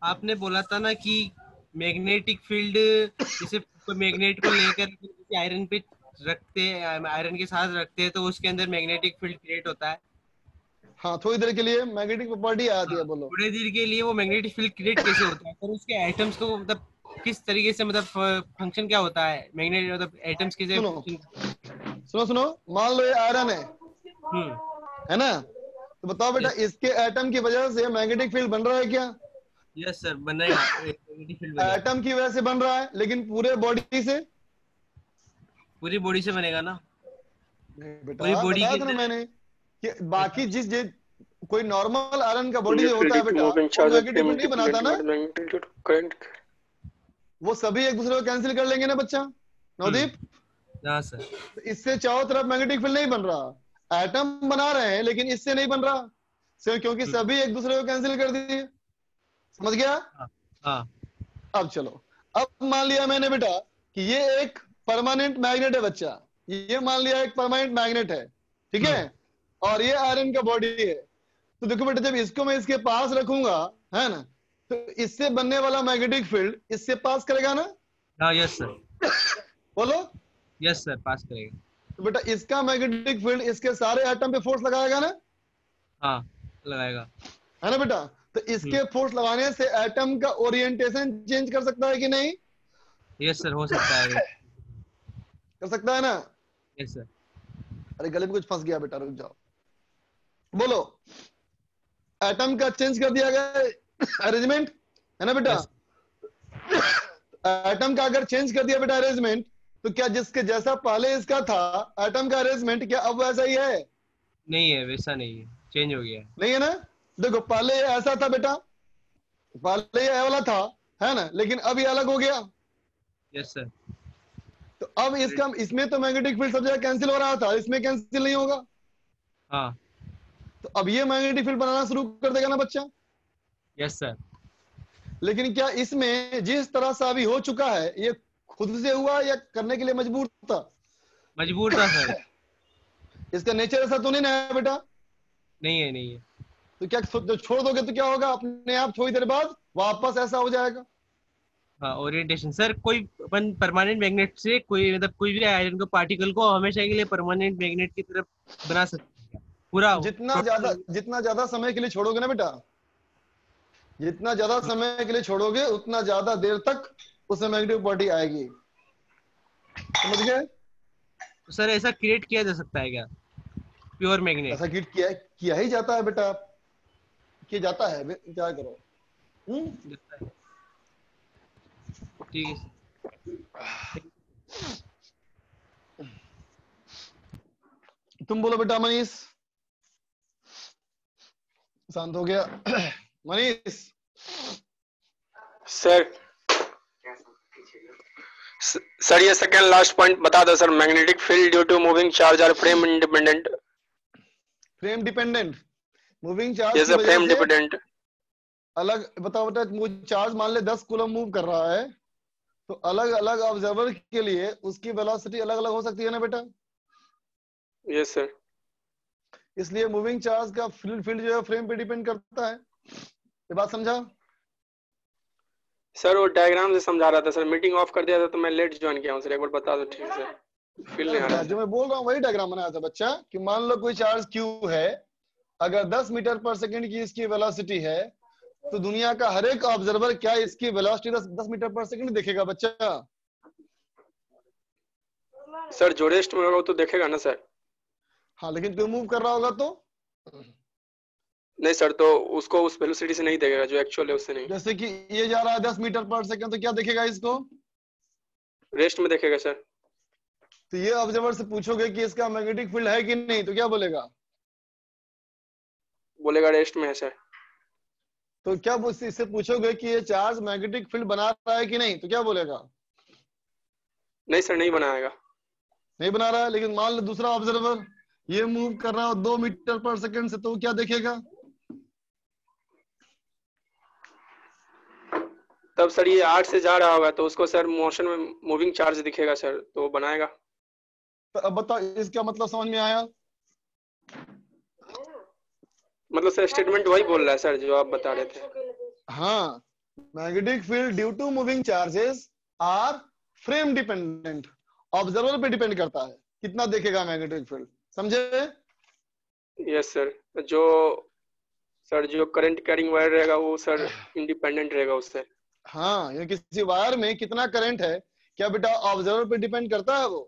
Speaker 5: आपने बोला था ना कि मैग्नेटिक फील्ड जैसे कोई मैग्नेट को लेकर किसी आयरन पे रखते हैं, आयरन के साथ रखते हैं, तो उसके अंदर मैग्नेटिक फील्ड क्रिएट होता है।
Speaker 1: हाँ थोड़ी देर के लिए मैग्नेटिक प्रॉपर्टी आती है, बोलो।
Speaker 5: थोड़ी देर के लिए वो मैग्नेटिक फील्ड क्रिएट कैसे होता है, और उसके एटम्स को मतलब किस तरीके से, मतलब फंक्शन क्या होता है मैग्नेट, मतलब एटम्स के
Speaker 1: सुनो, मान लो ये आयरन है ना, तो बताओ बेटा इसके एटम की वजह से मैग्नेटिक फील्ड बन रहा है क्या?
Speaker 5: यस सर, बनेगा, मैग्नेटिक फील्ड बनेगा।
Speaker 1: एटम की वजह से बन रहा है, लेकिन पूरे बॉडी से,
Speaker 5: पूरी बॉडी से बनेगा ना।
Speaker 1: बेटा
Speaker 5: पूरी बॉडी
Speaker 1: बताया
Speaker 5: के
Speaker 1: था ना
Speaker 5: अंदर
Speaker 1: मैंने कि बाकी जिस कोई नॉर्मल आयरन का बॉडी जो होता है बेटा, वो मैग्नेटिक फील्ड नहीं बनाता ना, वो सभी एक दूसरे को कैंसिल कर लेंगे ना बच्चा, नवदीप।
Speaker 5: हाँ सर।
Speaker 1: तो इससे चारों तरफ मैग्नेटिक फील्ड नहीं बन रहा, एटम बना रहे हैं लेकिन इससे नहीं बन रहा, क्योंकि सभी एक दूसरे को कैंसिल कर दिए, समझ गया।
Speaker 5: हाँ।
Speaker 1: अब चलो, अब मान लिया मैंने बेटा कि ये एक परमानेंट मैग्नेट है बच्चा, ये मान लिया एक परमानेंट मैग्नेट है, ठीक है, और ये आयरन का बॉडी है। तो देखो बेटा जब इसको मैं इसके पास रखूंगा, है ना, तो इससे बनने वाला मैग्नेटिक फील्ड इससे पास करेगा ना?
Speaker 5: हाँ यस सर,
Speaker 1: बोलो।
Speaker 5: यस सर पास करेगा।
Speaker 1: तो बेटा इसका मैग्नेटिक फील्ड इसके सारे एटम पे फोर्स लगाएगा ना?
Speaker 5: हाँ लगाएगा।
Speaker 1: है ना बेटा? तो इसके फोर्स लगाने से एटम का ओरिएंटेशन चेंज कर सकता है कि नहीं?
Speaker 5: यस सर हो सकता है।
Speaker 1: कर सकता है ना?
Speaker 5: Yes sir.
Speaker 1: अरे गले में कुछ फंस गया बेटा, रुक जाओ। बोलो। एटम का चेंज कर दिया गया अरेंजमेंट, है ना बेटा? एटम का अगर चेंज कर दिया बेटा अरेंजमेंट, तो क्या जिसके जैसा पहले इसका था एटम का अरेंजमेंट, क्या अब वैसा ही है?
Speaker 5: नहीं है, वैसा नहीं है, चेंज हो गया है।
Speaker 1: नहीं है ना? देखो पहले ये ऐसा था बेटा, पहले ये वाला था, है ना? लेकिन अब ये अलग हो गया।
Speaker 5: Yes sir.
Speaker 1: तो अब इसका इसमें तो मैग्नेटिक फील्ड सब जगह कैंसिल हो रहा था, इसमें कैंसिल नहीं होगा।
Speaker 5: हाँ
Speaker 1: तो अब ये मैग्नेटिक फील्ड बनाना शुरू कर देगा ना बच्चा?
Speaker 5: Yes sir.
Speaker 1: लेकिन क्या इसमें जिस तरह से अभी हो चुका है, ये खुद से हुआ या करने के लिए मजबूर था?
Speaker 5: मजबूर था सर।
Speaker 1: इसका नेचर ऐसा तो नहीं ना है बेटा?
Speaker 5: नहीं है, नहीं है।
Speaker 1: तो क्या जो छोड़ दोगे तो क्या होगा? अपने आप थोड़ी देर बाद वापस ऐसा हो जाएगा।
Speaker 5: हाँ ओरिएंटेशन सर, कोई अपन परमानेंट मैग्नेट से कोई मतलब कोई भी आयरन को पार्टिकल को हमेशा के लिए परमानेंट मैग्नेट की तरफ बना सकते हैं पूरा।
Speaker 1: जितना ज्यादा समय के लिए छोड़ोगे ना बेटा, जितना ज्यादा समय के लिए छोड़ोगे उतना ज्यादा देर तक उसमें मैग्नेटिक प्रॉपर्टी आएगी। समझ गए?
Speaker 5: तो सर ऐसा क्रिएट किया जा सकता है क्या प्योर मैग्नेट?
Speaker 1: ऐसा किया ही जाता है बेटा, किया जाता है। क्या करो?
Speaker 5: ठीक है।
Speaker 1: तुम बोलो बेटा मनीष। शांत हो गया मनीष।
Speaker 6: सर ये सेकंड लास्ट पॉइंट बता दो sir. Magnetic field due to moving charge और frame independent.
Speaker 1: Frame dependent, moving charge
Speaker 6: जैसे फ्रेम डिपेंडेंट
Speaker 1: अलग। बताओ बेटा, चार्ज मान ले 10 कूलम मूव कर रहा है, तो अलग अलग ऑब्जर्वर के लिए उसकी वेलोसिटी अलग अलग हो सकती है ना बेटा?
Speaker 6: Yes sir.
Speaker 1: इसलिए मूविंग चार्ज का फील्ड जो है फ्रेम पे डिपेंड करता है। ये बात समझा?
Speaker 6: सर वो डायग्राम से समझा रहा था सर, मीटिंग ऑफ कर दिया था तो मैं लेट ज्वाइन किया हूँ सर, एक बार बता दो ठीक से, फील नहीं आ रहा।
Speaker 1: जो मैं बोल रहा हूँ वही डायग्राम बनाया था बच्चा, कि मान लो कोई चार्ज क्यू है, अगर 10 मीटर पर सेकंड की इसकी वेलोसिटी है, तो दुनिया का हर एक ऑब्जर्वर क्या इसकी वेलोसिटी 10 मीटर पर सेकंड देखेगा बच्चा?
Speaker 6: सर जो रेस्ट में होगा वो तो देखेगा ना सर।
Speaker 1: हाँ, लेकिन कोई मूव कर रहा होगा तो
Speaker 6: नहीं सर, तो उसको उस वेलोसिटी से नहीं देखेगा जो एक्चुअल है उससे नहीं।
Speaker 1: जैसे कि ये जा रहा है 10 मीटर पर सेकंड, तो क्या देखेगा इसको?
Speaker 6: रेस्ट में देखेगा सर।
Speaker 1: तो ये ऑब्जर्वर से पूछोगे कि इसका मैग्नेटिक फील्ड है कि नहीं, तो क्या बोलेगा?
Speaker 6: बोलेगा रेस्ट में है सर।
Speaker 1: तो क्या इससे पूछोगे कि ये चार्ज मैग्नेटिक फील्ड बना रहा है कि नहीं, तो क्या बोलेगा?
Speaker 6: नहीं सर, नहीं बनाएगा।
Speaker 1: नहीं बना रहा है। लेकिन मान लो दूसरा ऑब्जर्वर ये मूव कर रहा हो 2 मीटर पर सेकंड से, तो वो क्या देखेगा?
Speaker 6: तब सर ये 8 से जा रहा होगा तो उसको सर मोशन में मूविंग चार्ज दिखेगा सर, तो वो बनाएगा।
Speaker 1: तो अब बताओ इसका मतलब समझ में आया?
Speaker 6: मतलब सर स्टेटमेंट वही बोल रहा है सर जो आप बता रहे थे।
Speaker 1: हाँ, magnetic field due to moving charges are frame dependent. Observer पे डिपेंड करता है कितना देखेगा मैग्नेटिक फील्ड। समझे?
Speaker 6: Yes sir. जो करंट कैरिंग वायर रहेगा वो सर इंडिपेंडेंट रहेगा उससे।
Speaker 1: हाँ, ये किसी वायर में कितना करंट है, क्या बेटा ऑब्जर्वर पे डिपेंड करता है वो?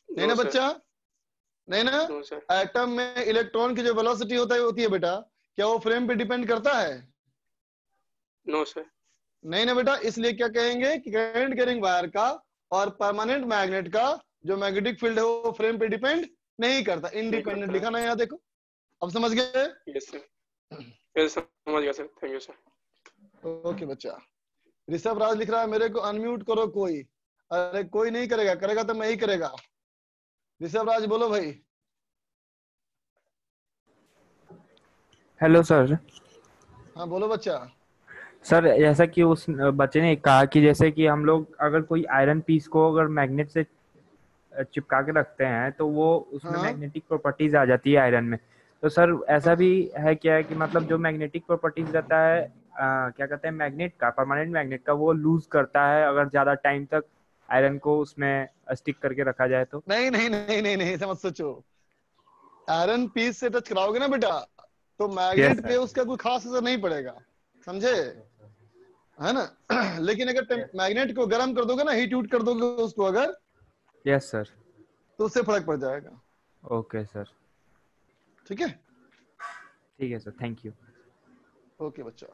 Speaker 1: नहीं ना बच्चा? नहीं ना? एटम में इलेक्ट्रॉन की जो वेलोसिटी होती है बेटा, क्या वो फ्रेम पे डिपेंड करता है?
Speaker 6: No sir.
Speaker 1: नहीं ना बेटा। इसलिए क्या कहेंगे कि करंट कैरिंग वायर का और परमानेंट मैग्नेट का जो मैग्नेटिक फील्ड है वो फ्रेम पे डिपेंड नहीं करता, इंडिपेंडेंट लिखा ना यहाँ देखो। अब समझ गए?
Speaker 6: यस सर, यस समझ गया sir, thank you sir.
Speaker 1: Okay बच्चा। ऋषभ राज लिख रहा है मेरे को अनम्यूट करो कोई। अरे कोई नहीं करेगा, करेगा तो मैं ही करेगा। ऋषभ राज बोलो भाई।
Speaker 7: Hello sir.
Speaker 1: हाँ बोलो बच्चा।
Speaker 7: सर जैसा कि उस बच्चे ने कहा कि जैसे कि हम लोग अगर कोई आयरन पीस को अगर मैग्नेट से चिपका के रखते हैं तो वो उसमें मैग्नेटिक प्रॉपर्टीज आ जाती है आयरन में। तो सर ऐसा भी है क्या कि मतलब जो मैग्नेटिक प्रॉपर्टीज रहता है क्या कहते हैं मैग्नेट का, परमानेंट मैग्नेट का, वो लूज करता है अगर ज्यादा टाइम तक आयरन को उसमें स्टिक करके रखा जाए तो?
Speaker 1: नहीं नहीं नहीं नहीं नहीं, ऐसा मत सोचो। आयरन पीस से टच कराओगे ना बेटा तो मैग्नेट पे उसका कोई खास असर नहीं पड़ेगा, समझे, है ना। लेकिन अगर मैग्नेट को गर्म कर दोगे ना, हीट यूट कर दोगे उसको अगर,
Speaker 7: यस सर,
Speaker 1: तो उससे फर्क पड़ जाएगा।
Speaker 7: ओके सर,
Speaker 1: ठीक है,
Speaker 7: ठीक है सर, थैंक यू।
Speaker 1: ओके बच्चा।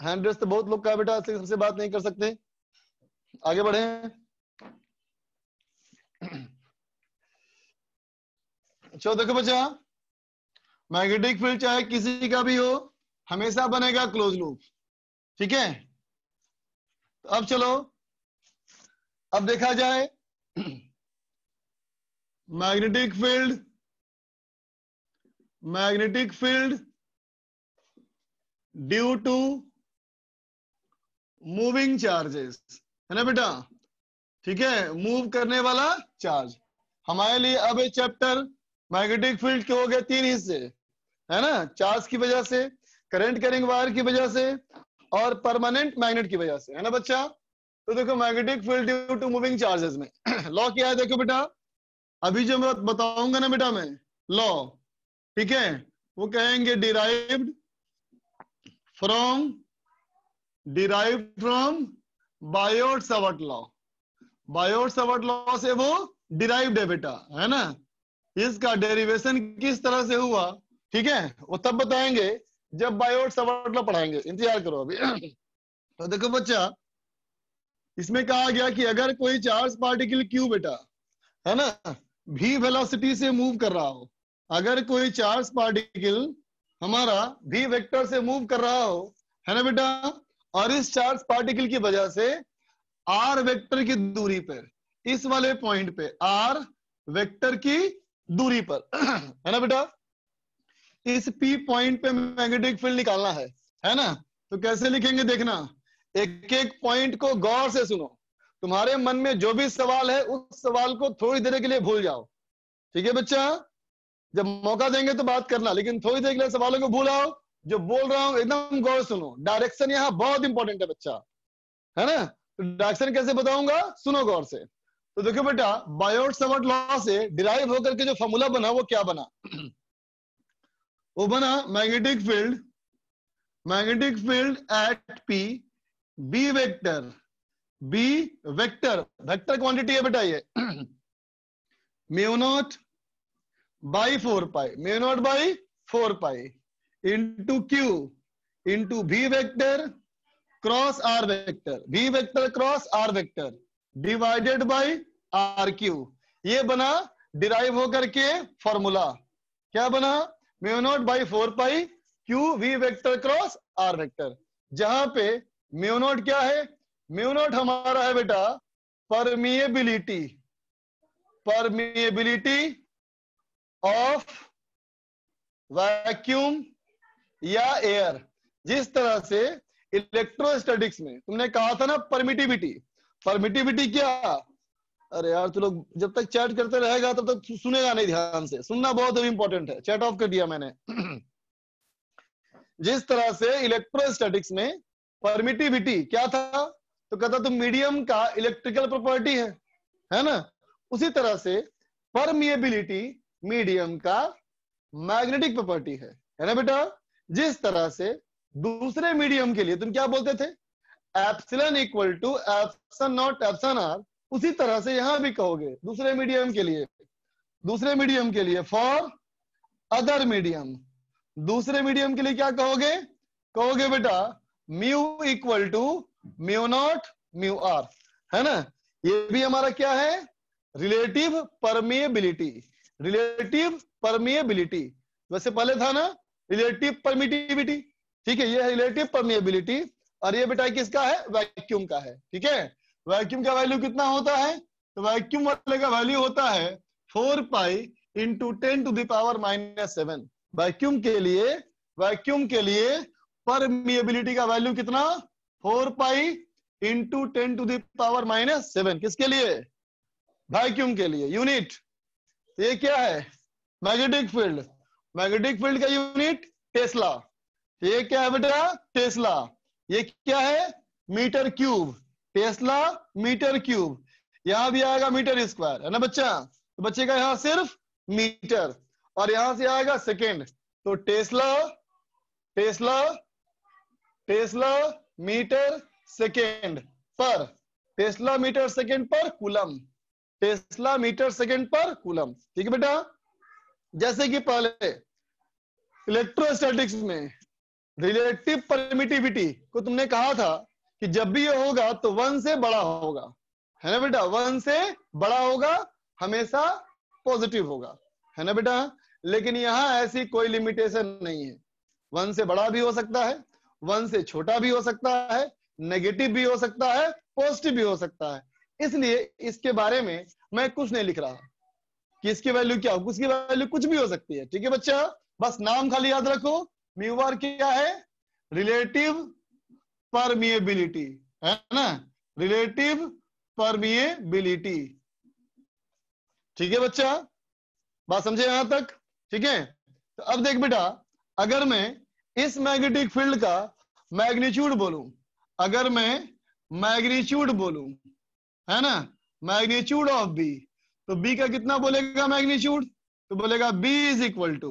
Speaker 1: हैंड रेस तो बहुत लोग का है बेटा, इसलिए सबसे बात नहीं कर सकते, आगे बढ़े। चलो देखो बच्चा, मैग्नेटिक फील्ड चाहे किसी का भी हो हमेशा बनेगा क्लोज लूप, ठीक है। तो अब चलो, अब देखा जाए magnetic field due to moving charges, है ना बेटा, ठीक है, मूव करने वाला चार्ज। हमारे लिए अब ये चैप्टर मैग्नेटिक फील्ड के हो गए 3 हिस्से, है ना, चार्ज की वजह से, करंट कैरिंग वायर की वजह से और परमानेंट मैग्नेट की वजह से, है ना बच्चा। तो देखो magnetic field due to moving charges में लॉ क्या है, देखो बेटा, अभी जो मैं बताऊंगा ना बेटा मैं लॉ, ठीक है, वो कहेंगे derived from Biot-Savart law. Biot-Savart law से वो डिराइव्ड है बेटा, है ना। इसका डेरिवेशन किस तरह से हुआ, ठीक है, वो तब बताएंगे जब बायोट-सावर्ट लॉ पढ़ाएंगे, इंतजार करो अभी। तो देखो बच्चा, इसमें कहा गया कि अगर कोई चार्ज पार्टिकल क्यू बेटा, है ना, v वेलोसिटी से मूव कर रहा हो, अगर कोई चार्ज पार्टिकल हमारा v वेक्टर से मूव कर रहा हो, है ना बेटा, और इस चार्ज पार्टिकल की वजह से r वेक्टर की दूरी पर, इस वाले पॉइंट पे r वेक्टर की दूरी पर, है ना बेटा, इस p पॉइंट पे मैग्नेटिक फील्ड निकालना है ना। तो कैसे लिखेंगे देखना, एक एक पॉइंट को गौर से सुनो, तुम्हारे मन में जो भी सवाल है उस सवाल को थोड़ी देर के लिए भूल जाओ, ठीक है बच्चा, जब मौका देंगे तो बात करना, लेकिन थोड़ी देर के लिए सवालों को भूलाओ, जो बोल रहा हूं एकदम गौर सुनो। डायरेक्शन यहाँ बहुत इंपॉर्टेंट है बच्चा, है ना। तो डायरेक्शन कैसे बताऊंगा, सुनो गौर से। तो देखो बेटा, बायोट-सावर्ट लॉ से डिराइव होकर के जो फॉर्मूला बना वो क्या बना, वो बना magnetic field at P B vector quantity है बेटा ये, mu naught by 4 pi into Q into v vector cross r vector divided by R cube. ये बना डिराइव होकर के फॉर्मूला, क्या बना, mu naught by 4 pi Q v vector cross r vector, जहां पे म्यू नॉट क्या है, म्यू नॉट हमारा है बेटा परमिएबिलिटी ऑफ वैक्यूम या एयर। जिस तरह से इलेक्ट्रोस्टैटिक्स में तुमने कहा था ना परमिटिविटी क्या, अरे यार तू लोग जब तक चैट करते रहेगा तब तक सुनेगा नहीं, ध्यान से सुनना बहुत इंपॉर्टेंट है, चैट ऑफ कर दिया मैंने। जिस तरह से इलेक्ट्रोस्टैटिक्स में परमिटिविटी क्या था, तो कहता तुम मीडियम का इलेक्ट्रिकल प्रॉपर्टी है ना, उसी तरह से परमिएबिलिटी मीडियम का मैग्नेटिक प्रॉपर्टी है ना बेटा। जिस तरह से दूसरे मीडियम के लिए तुम क्या बोलते थे, epsilon equal to epsilon naught epsilon R, उसी तरह से यहां भी कहोगे दूसरे मीडियम के लिए फॉर अदर मीडियम, दूसरे मीडियम के लिए क्या कहोगे बेटा mu equal to mu naught mu R, है ना। ये भी हमारा क्या है, रिलेटिव परमिएबिलिटी, वैसे पहले था ना रिलेटिव परमिटिविटी, ठीक है, ये है रिलेटिव परमिएबिलिटी, और ये बेटा किसका है, वैक्यूम का है, ठीक है। वैक्यूम का वैल्यू कितना होता है, तो वैक्यूम वाले का वैल्यू होता है 4 पाई into 10 to the power -7। Vacuum के लिए परमिएबिलिटी का वैल्यू कितना, 4 पाई इंटू 10 टू द पावर -7, किसके लिए, वैक्यूम के लिए यूनिट। तो ये क्या है, मैग्नेटिक फील्ड, मैग्नेटिक फील्ड का यूनिट टेस्ला। ये क्या है बेटा? टेस्ला। ये क्या है? Metre cube. Tesla metre cube. यहां भी आएगा मीटर स्क्वायर, है ना बच्चा? तो बच्चे का यहां सिर्फ मीटर, और यहां से आएगा सेकेंड। तो tesla, tesla, tesla metre second per, tesla metre second per coulomb, tesla metre second per coulomb. ठीक है बेटा? जैसे कि पहले इलेक्ट्रोस्टैटिक्स में रिलेटिव परमिटिविटी को तुमने कहा था कि जब भी ये होगा तो 1 से बड़ा होगा, है ना बेटा? 1 से बड़ा होगा, हमेशा पॉजिटिव होगा, है ना बेटा? लेकिन यहां ऐसी कोई लिमिटेशन नहीं है। 1 से बड़ा भी हो सकता है, 1 से छोटा भी हो सकता है, नेगेटिव भी हो सकता है, पॉजिटिव भी हो सकता है। इसलिए इसके बारे में मैं कुछ नहीं लिख रहा कि इसकी वैल्यू क्या हो, उसकी वैल्यू कुछ भी हो सकती है। ठीक है बच्चा? बस नाम खाली याद रखो। म्यू आर क्या है? रिलेटिव परमिएबिलिटी, है ना? Relative permeability. ठीक है बच्चा? बात समझे यहां तक? ठीक है? तो अब देख बेटा, अगर मैं इस मैग्नेटिक फील्ड का मैग्नीट्यूड बोलूं, अगर मैं मैग्नीट्यूड बोलूं, है ना, मैग्नीट्यूड ऑफ बी, तो बी का कितना बोलेगा मैग्नीट्यूड? तो बोलेगा B is equal to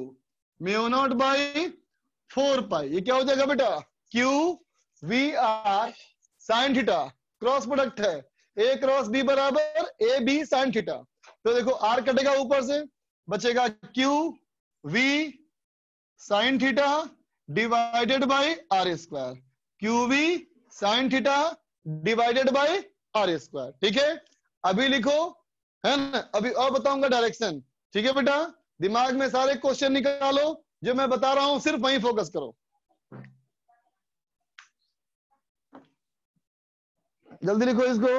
Speaker 1: mu naught by 4 pi. ये क्या हो जाएगा बेटा? Q V R sine theta, cross product है, ए क्रॉस बी बराबर ए बी साइन थीटा। तो देखो आर कटेगा ऊपर से, बचेगा Q V sine theta divided by R square, Q V sine theta divided by R square. ठीक है? अभी लिखो, है ना? अभी और बताऊंगा डायरेक्शन। ठीक है बेटा? दिमाग में सारे क्वेश्चन निकालो, जो मैं बता रहा हूं सिर्फ वहीं फोकस करो। जल्दी लिखो इसको।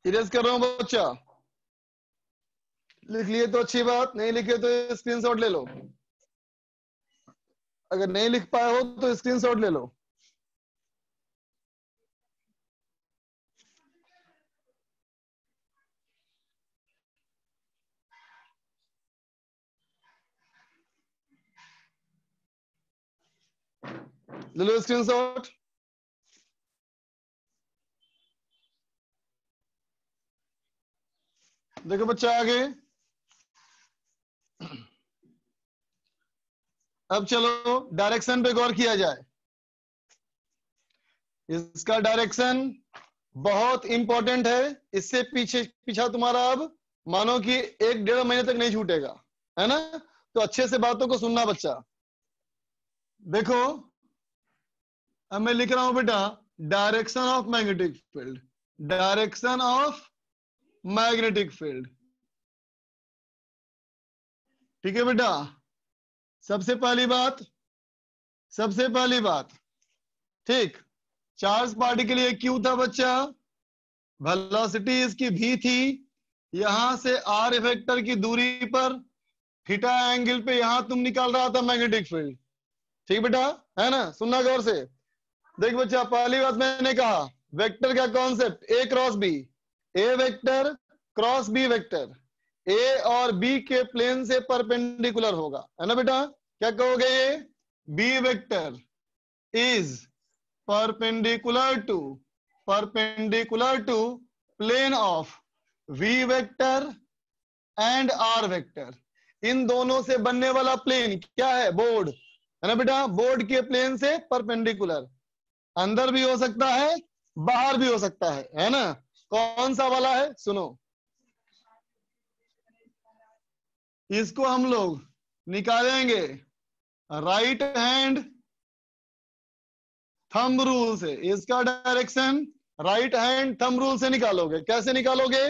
Speaker 1: इरेज कर रहा हूं बच्चा, लिख लिए तो अच्छी बात, नहीं लिखे तो स्क्रीनशॉट ले लो। अगर नहीं लिख पाए हो तो स्क्रीनशॉट ले लो। ले लो स्क्रीनशॉट। देखो बच्चा आगे, अब चलो डायरेक्शन पे गौर किया जाए। इसका डायरेक्शन बहुत इंपॉर्टेंट है, इससे पीछा तुम्हारा अब मानो कि 1-1.5 महीने तक नहीं छूटेगा, है ना? तो अच्छे से बातों को सुनना बच्चा। देखो अब मैं लिख रहा हूं बेटा, direction of magnetic field, direction of magnetic field. ठीक है बेटा? सबसे पहली बात, ठीक, चार्ज पार्टिकल ये क्यू था बच्चा, वेलोसिटी इसकी v थी, यहां से r वेक्टर की दूरी पर थीटा एंगल पे यहां तुम निकाल रहा था मैग्नेटिक फील्ड। ठीक बेटा? है ना? सुनना गौर से। देख बच्चा, पहली बात मैंने कहा वेक्टर का कॉन्सेप्ट ए क्रॉस बी, ए वेक्टर क्रॉस बी वेक्टर, ए और बी के प्लेन से परपेंडिकुलर होगा, है ना बेटा? क्या कहोगे? ये B vector is perpendicular to plane of v vector and r vector इन दोनों से बनने वाला प्लेन क्या है? बोर्ड है ना बेटा, बोर्ड के प्लेन से परपेंडिकुलर, अंदर भी हो सकता है बाहर भी हो सकता है ना? कौन सा वाला है? सुनो, इसको हम लोग निकालेंगे राइट हैंड थंब रूल से। इसका direction right hand thumb rule से निकालोगे। कैसे निकालोगे?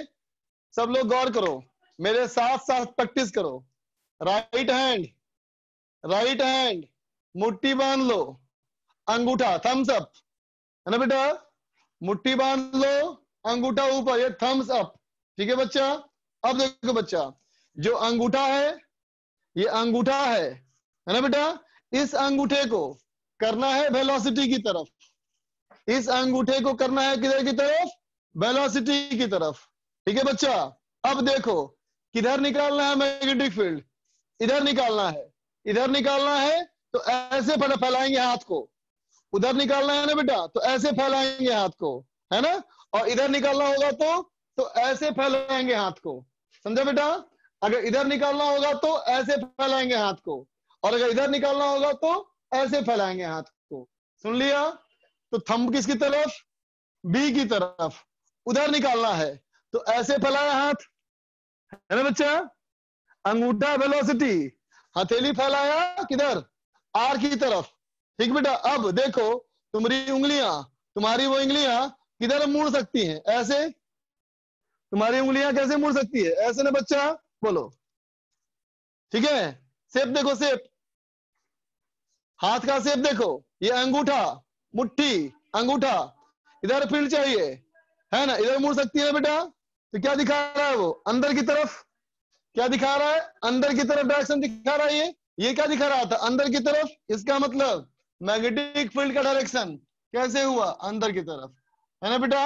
Speaker 1: सब लोग गौर करो, मेरे साथ साथ प्रैक्टिस करो। राइट हैंड मुट्ठी बांध लो, अंगूठा थम्स अप है ना बेटा, मुट्ठी बांध लो, अंगूठा ऊपर, ये थम्स अप। ठीक है बच्चा? अब देखो बच्चा, जो अंगूठा है ये अंगूठा है ना बेटा, इस अंगूठे को करना है वेलोसिटी की तरफ, इस अंगूठे को करना है किधर की तरफ? वेलोसिटी की तरफ। ठीक है बच्चा? अब देखो किधर निकालना है मैग्नेटिक फील्ड? इधर निकालना है, इधर निकालना है तो ऐसे फैलाएंगे हाथ को, उधर निकालना है ना बेटा तो ऐसे फैलाएंगे हाथ को, है ना? और इधर निकालना होगा तो ऐसे फैलाएंगे हाथ को। समझा बेटा? अगर इधर निकालना होगा तो ऐसे फैलाएंगे हाथ को, और अगर इधर निकालना होगा तो ऐसे फैलाएंगे हाथ को। सुन लिया? तो थंब किसकी तरफ? बी की तरफ। उधर निकालना है तो ऐसे फैलाया हाथ, है ना बच्चा? अंगूठा वेलोसिटी, हथेली फैलाया किधर? आर की तरफ। ठीक बेटा? अब देखो तुम्हारी उंगलियां, तुम्हारी वो उंगलियां किधर मुड़ सकती हैं? ऐसे। तुम्हारी उंगलियां कैसे मुड़ सकती है? ऐसे ना बच्चा, बोलो। ठीक है? शेप देखो, शेप, हाथ का शेप देखो, ये अंगूठा, मुट्ठी, अंगूठा, इधर फील्ड चाहिए है ना, इधर मुड़ सकती है बेटा। तो क्या दिखा रहा है वो? अंदर की तरफ। क्या दिखा रहा है? अंदर की तरफ डायरेक्शन दिखा रहा है। ये क्या दिखा रहा था? अंदर की तरफ। इसका मतलब मैग्नेटिक फील्ड का डायरेक्शन कैसे हुआ? अंदर की तरफ, है ना बेटा?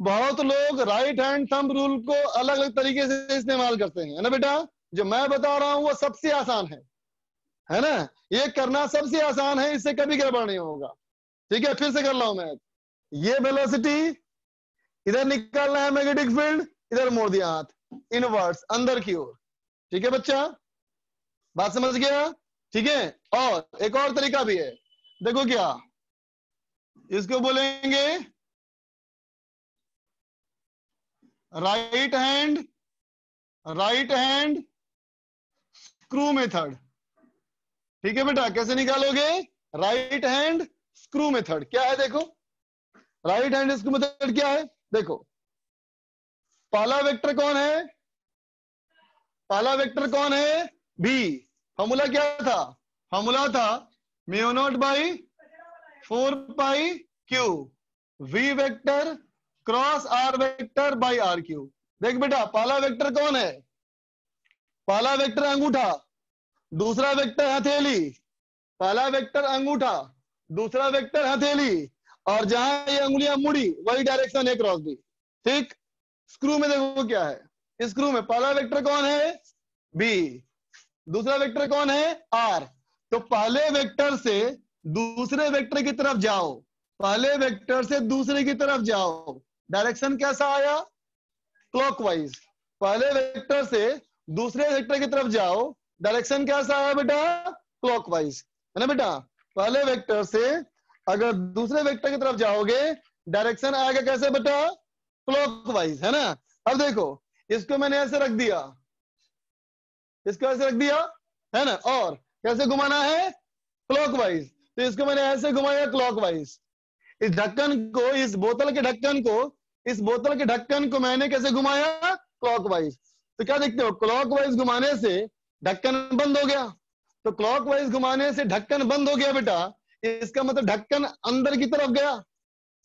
Speaker 1: बहुत लोग राइट हैंड थंब रूल को अलग अलग तरीके से इस्तेमाल करते हैं, है ना बेटा? जो मैं बता रहा हूं वो सबसे आसान है ना? ये करना सबसे आसान है, इससे कभी गड़बड़ नहीं होगा। ठीक है? फिर से कर रहा हूं मैं। ये वेलोसिटी, इधर निकालना है मैग्नेटिक फील्ड, इधर मोड़ दिया हाथ, इनवर्स, अंदर की ओर। ठीक है बच्चा? बात समझ गया? ठीक है? और एक और तरीका भी है, देखो क्या, इसको बोलेंगे राइट हैंड स्क्रू मेथड। ठीक है बेटा? कैसे निकालोगे? Right hand screw method. क्या है देखो, राइट हैंड स्क्रू मेथड क्या है? देखो, पहला वेक्टर कौन है? पहला वेक्टर कौन है? भी। फॉर्मूला क्या था? फॉर्मूला था mu naught by 4 pi Q V vector cross R vector by R cube. देख बेटा, पहला वेक्टर कौन है? पहला वेक्टर अंगूठा, दूसरा वेक्टर हथेली। पहला वेक्टर अंगूठा, दूसरा वेक्टर हथेली, और जहां ये अंगुलियां मुड़ी वही डायरेक्शन है क्रॉस बी। ठीक? स्क्रू में देखो क्या है, स्क्रू में पहला वेक्टर कौन है? बी, दूसरा वेक्टर कौन है? आर। तो पहले वेक्टर से दूसरे वेक्टर की तरफ जाओ, पहले वेक्टर से दूसरे की तरफ जाओ, डायरेक्शन कैसा आया? क्लॉकवाइज। पहले वेक्टर से दूसरे वेक्टर की तरफ जाओ, डायरेक्शन कैसा आया बेटा? क्लॉकवाइज, है ना बेटा? पहले वेक्टर से अगर दूसरे वेक्टर की तरफ जाओगे, डायरेक्शन आएगा कैसे बेटा? क्लॉकवाइज, है ना? अब देखो, इसको मैंने ऐसे रख दिया, इसको ऐसे रख दिया, है ना? और कैसे घुमाना है? क्लॉकवाइज। तो इसको मैंने ऐसे घुमाया क्लॉकवाइज। इस ढक्कन को, इस बोतल के ढक्कन को, इस बोतल के ढक्कन को मैंने कैसे घुमाया? क्लॉकवाइज। तो क्या देखते हो? क्लॉकवाइज घुमाने से ढक्कन बंद हो गया। तो क्लॉकवाइज घुमाने से ढक्कन बंद हो गया बेटा, इसका मतलब ढक्कन अंदर की तरफ गया।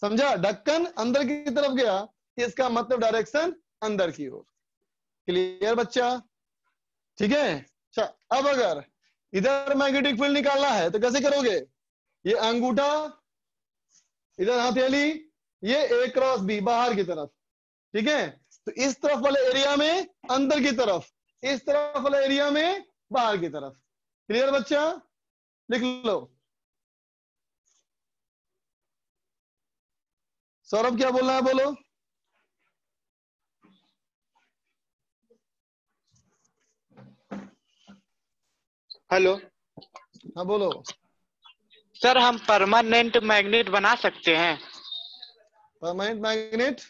Speaker 1: समझा? ढक्कन अंदर की तरफ गया, इसका मतलब डायरेक्शन अंदर की ओर। क्लियर बच्चा? ठीक है? अच्छा, अब अगर इधर मैग्नेटिक फील्ड निकालना है तो कैसे करोगे? ये अंगूठा, इधर हथेली, ये ए क्रॉस बी बाहर की तरफ। ठीक है? तो इस तरफ वाले एरिया में अंदर की तरफ, इस तरफ वाले एरिया में बाहर की तरफ। क्लियर बच्चा? लिख लो। सौरभ क्या बोलना है? बोलो।
Speaker 8: हेलो
Speaker 1: हाँ बोलो।
Speaker 8: सर, हम परमानेंट मैग्नेट बना सकते हैं?
Speaker 1: परमानेंट मैग्नेट,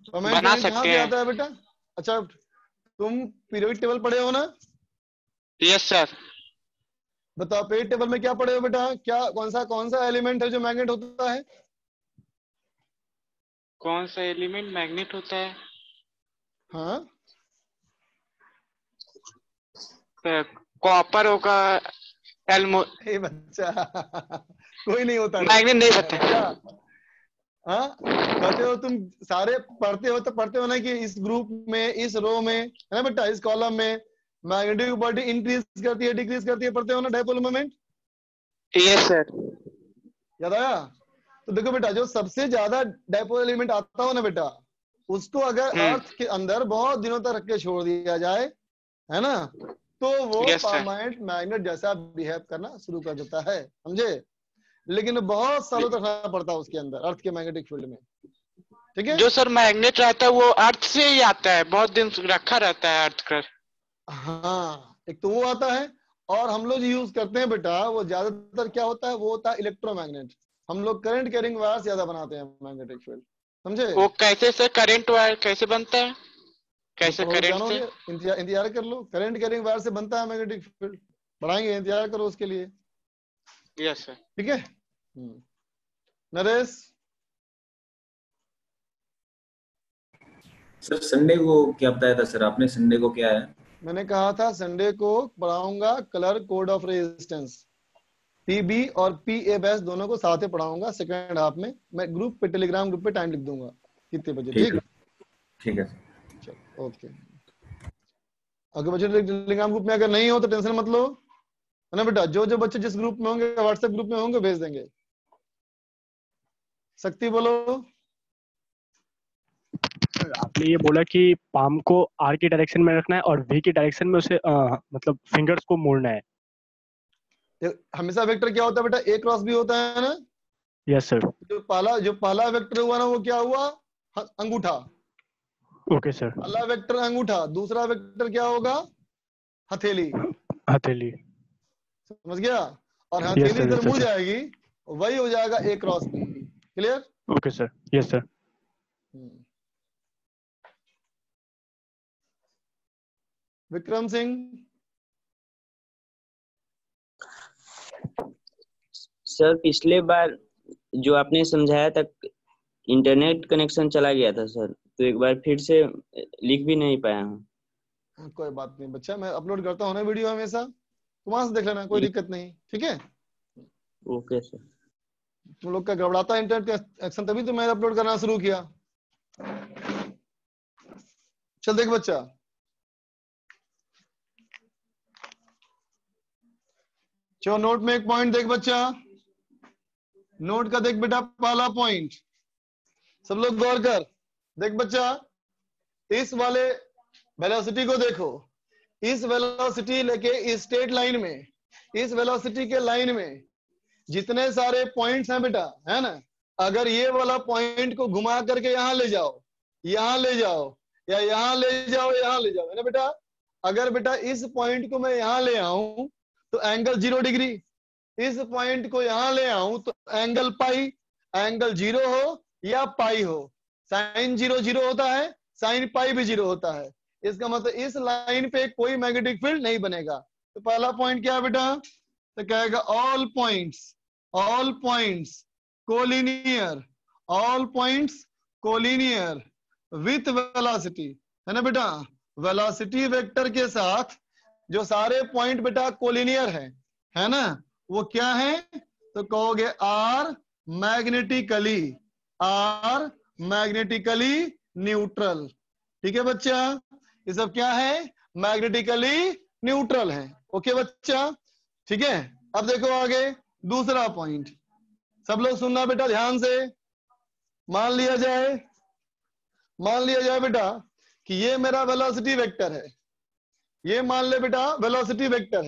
Speaker 1: परमानेंट
Speaker 8: बना
Speaker 1: मैग्नेट कहाँ
Speaker 8: सकते
Speaker 1: से
Speaker 8: हैं।
Speaker 1: आता है बेटा? अच्छा तुम पीरियोडिक टेबल पढ़े हो ना?
Speaker 8: Yes sir.
Speaker 1: बताओ पीरियोडिक टेबल में क्या पढ़े हो बेटा? क्या कौन सा एलिमेंट है जो मैग्नेट होता है?
Speaker 8: कौन सा एलिमेंट मैग्नेट होता है?
Speaker 1: हाँ
Speaker 8: कॉपर होगा, एल्मो
Speaker 1: ए बच्चा कोई नहीं होता रे
Speaker 8: मैग्नेट नहीं पता।
Speaker 1: बच्चा। हाँ कहते हो तुम सारे पढ़ते हो तो पढ़ते हो ना कि इस ग्रुप में, इस रो में है ना बेटा, इस कॉलम में मैग्नेटिक बॉडी इंक्रीज करती है डिक्रीज करती है, पढ़ते हो ना डायपोल मोमेंट?
Speaker 8: Yes sir.
Speaker 1: याद आया? तो देखो बेटा जो सबसे ज्यादा डायपोल एलिमेंट आता हो ना बेटा, उसको अगर अर्थ के अंदर बहुत दिनों तक रख के छोड़ दिया जाए, है ना, तो वो
Speaker 8: Yes, sir.
Speaker 1: परमानेंट मैग्नेट जैसा बिहेव करना शुरू कर देता है, समझे? लेकिन बहुत सालों तक रहना पड़ता है उसके अंदर, अर्थ के मैग्नेटिक फील्ड में। ठीक है?
Speaker 8: जो सर मैग्नेट रहता है वो अर्थ से ही आता है, बहुत दिन रखा रहता है अर्थ कर।
Speaker 1: हाँ एक तो वो आता है, और हम लोग यूज करते हैं बेटा वो ज्यादातर क्या होता है, वो होता है इलेक्ट्रोमैग्नेट। हम लोग करंट कैरिंग वायर ज्यादा बनाते हैं मैग्नेटिक फील्ड, समझे?
Speaker 8: वो कैसे से करंट वायर कैसे बनता है? कैसे
Speaker 1: थोड़ा बहुत
Speaker 8: करंट से?
Speaker 1: जानोगे, इंतजार कर लो। करंट कैरिंग वायर से बनता है मैग्नेटिक फील्ड, बढ़ाएंगे, इंतजार करो उसके लिए।
Speaker 8: Yes sir.
Speaker 1: ठीक है? नरेश
Speaker 9: सर संडे को क्या बताया था सर आपने? संडे को क्या है?
Speaker 1: मैंने कहा था संडे को पढ़ाऊंगा colour code of resistance, PB और पीएबीएस दोनों को साथ ही पढ़ाऊंगा सेकंड हाफ में। मैं ग्रुप पे, टेलीग्राम ग्रुप पे टाइम लिख दूंगा कितने बजे। ठीक है?
Speaker 9: ठीक है
Speaker 1: चलो ओके। अगर बच्चे टेलीग्राम ग्रुप में अगर नहीं हो तो टेंशन मत लो, है ना बेटा? जो जो बच्चे जिस ग्रुप में होंगे, व्हाट्सएप ग्रुप में होंगे, भेज देंगे। शक्ति बोलो।
Speaker 10: आपने ये बोला कि पाम को आर की डायरेक्शन में रखना है और वी की डायरेक्शन में उसे मतलब फिंगर्स को मोड़ना है।
Speaker 1: हमेशा वेक्टर क्या होता है बेटा? ए क्रॉस बी होता है ना?
Speaker 10: Yes sir.
Speaker 1: जो पहला वेक्टर हुआ ना वो क्या हुआ? अंगूठा।
Speaker 10: Okay sir.
Speaker 1: पहला वेक्टर अंगूठा, दूसरा वेक्टर क्या होगा? हथेली।
Speaker 10: हथेली।
Speaker 1: समझ गया? और हथेली इधर मुड़ जाएगी, वही हो जाएगा A cross B. Clear?
Speaker 10: Okay sir. Yes sir.
Speaker 1: Vikram Singh.
Speaker 11: Sir पिछले बार जो आपने समझाया था इंटरनेट कनेक्शन चला गया था सर, तो एक बार फिर से लिख भी नहीं पाया हूँ।
Speaker 1: कोई बात नहीं बच्चा, मैं अपलोड करता हूँ ना वीडियो हमेशा, तुम वहां से देख लेना, कोई दिक्कत नहीं। ठीक है?
Speaker 11: Okay sir.
Speaker 1: तुम लोग का गड़बड़ाता है इंटरनेट कनेक्शन, तभी तो मैंने अपलोड करना शुरू किया। चल देख बच्चा, चलो नोट में एक पॉइंट देख बच्चा, नोट का देख बेटा पहला पॉइंट, सब लोग गौर कर। देख बच्चा, इस वाले वेलोसिटी को देखो, इस वेलोसिटी लेके इस स्ट्रेट लाइन में, इस वेलोसिटी के लाइन में जितने सारे पॉइंट्स हैं बेटा, है ना, अगर ये वाला पॉइंट को घुमा करके यहां ले जाओ, यहां ले जाओ, या यहां ले जाओ, यहां ले जाओ, है ना बेटा? अगर बेटा इस पॉइंट को मैं यहां ले आऊं तो एंगल 0 डिग्री, इस पॉइंट को यहां ले आऊं तो एंगल पाई, एंगल 0 हो या पाई हो, साइन 0 0 होता है, साइन पाई भी 0 होता है। इसका मतलब इस लाइन पे कोई मैग्नेटिक फील्ड नहीं बनेगा। तो पहला पॉइंट क्या है बेटा? तो कहेगा all points collinear, all points collinear with velocity, है ना बेटा? वेलोसिटी वेक्टर के साथ जो सारे पॉइंट बेटा कोलिनियर है ना, वो क्या है? तो कहोगे आर मैग्नेटिकली न्यूट्रल। ठीक है बच्चा? ये सब क्या है? मैग्नेटिकली न्यूट्रल है। ओके बच्चा? ठीक है? अब देखो आगे दूसरा पॉइंट, सब लोग सुनना बेटा ध्यान से। मान लिया जाए बेटा कि ये मेरा वेलोसिटी वेक्टर है, ये मान ले बेटा वेलोसिटी वेक्टर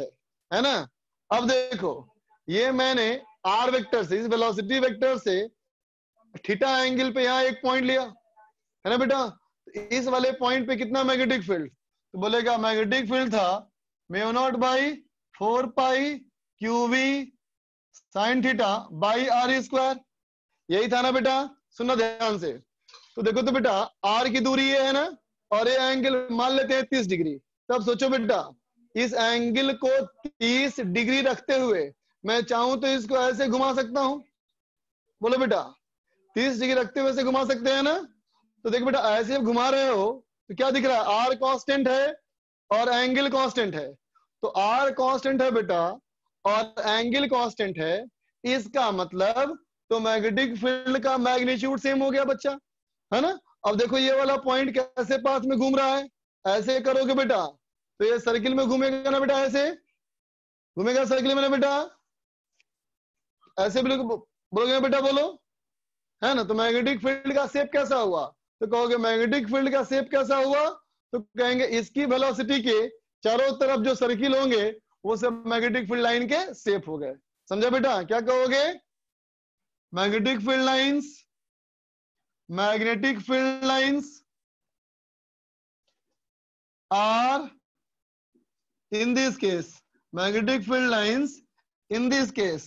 Speaker 1: है ना? अब देखो ये मैंने आर वेक्टर से, इस वेलोसिटी वेक्टर से थीटा एंगल पे यहाँ एक पॉइंट लिया, है ना बेटा? इस वाले पॉइंट पे कितना मैग्नेटिक फील्ड? तो बोलेगा मैग्नेटिक फील्ड था mu naught by 4 pi QV sin theta by R square, यही था ना बेटा? सुनना ध्यान से। तो देखो तो बेटा R की दूरी ये है ना, और ये एंगल मान लेते हैं 30 डिग्री। तब सोचो बेटा इस एंगल को 30 डिग्री रखते हुए मैं चाहूं तो इसको ऐसे घुमा सकता हूं। बोलो बेटा 30 डिग्री रखते हुए ऐसे घुमा सकते हैं ना? तो देखो बेटा ऐसे घुमा रहे हो तो क्या दिख रहा है? R कांस्टेंट है और एंगल कांस्टेंट है। तो R कांस्टेंट है बेटा और एंगल कांस्टेंट है, इसका मतलब तो मैग्नेटिक फील्ड का मैग्नीट्यूड सेम हो गया बच्चा, है ना? अब देखो ये वाला पॉइंट कैसे पाथ में घूम रहा है, ऐसे करोगे बेटा तो ये सर्किल में घूमेगा ना बेटा, ऐसे घूमेगा सर्किल में ना बेटा, ऐसे बोलोगे ना बेटा, बोलो, है ना? तो मैग्नेटिक फील्ड का शेप कैसा हुआ? तो कहोगे मैग्नेटिक फील्ड का शेप कैसा हुआ? तो कहेंगे इसकी वेलोसिटी के चारों तरफ जो सर्किल होंगे वो सब मैग्नेटिक फील्ड लाइन के शेप हो गए। समझा बेटा? क्या कहोगे? Magnetic field lines, magnetic field lines are in this case, magnetic field lines in this case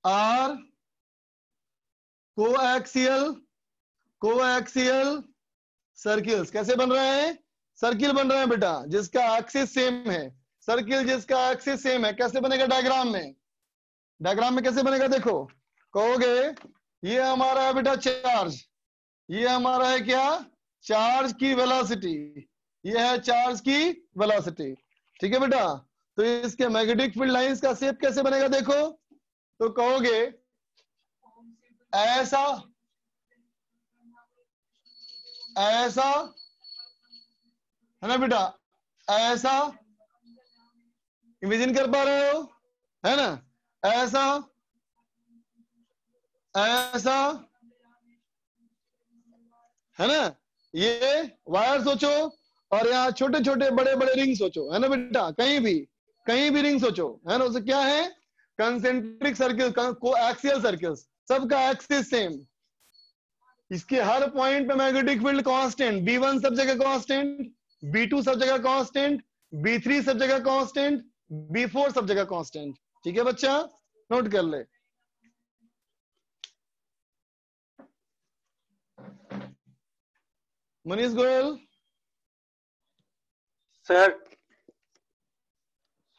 Speaker 1: are coaxial circles। कैसे बन रहे हैं? सर्किल बन रहे हैं बेटा जिसका एक्सिस सेम है। सर्किल जिसका एक्सिस सेम है कैसे बनेगा? डायग्राम में, डायग्राम में कैसे बनेगा? देखो कहोगे ये हमारा है बेटा चार्ज, ये हमारा है क्या? चार्ज की वेलोसिटी, ये है चार्ज की वेलोसिटी, ठीक है बेटा? तो इसके मैग्नेटिक फील्ड लाइंस का शेप कैसे बनेगा? देखो तो कहोगे ऐसा, ऐसा, है ना बेटा? ऐसा इमेजिन कर पा रहे हो, है ना? ऐसा, ऐसा, है ना? ये वायर सोचो और यहाँ छोटे छोटे बड़े बड़े रिंग सोचो, है ना बेटा? कहीं भी रिंग सोचो, है ना? उससे क्या है? कंसेंट्रिक सर्किल, कोएक्सियल सर्किल्स, सबका एक्सिस सेम। इसके हर पॉइंट पे मैग्नेटिक फील्ड कांस्टेंट, B1 सब जगह कांस्टेंट, B2 सब जगह कांस्टेंट, B3 सब जगह कांस्टेंट, B4 सब जगह कांस्टेंट। ठीक है बच्चा? नोट कर ले। मनीष गोयल
Speaker 6: सर।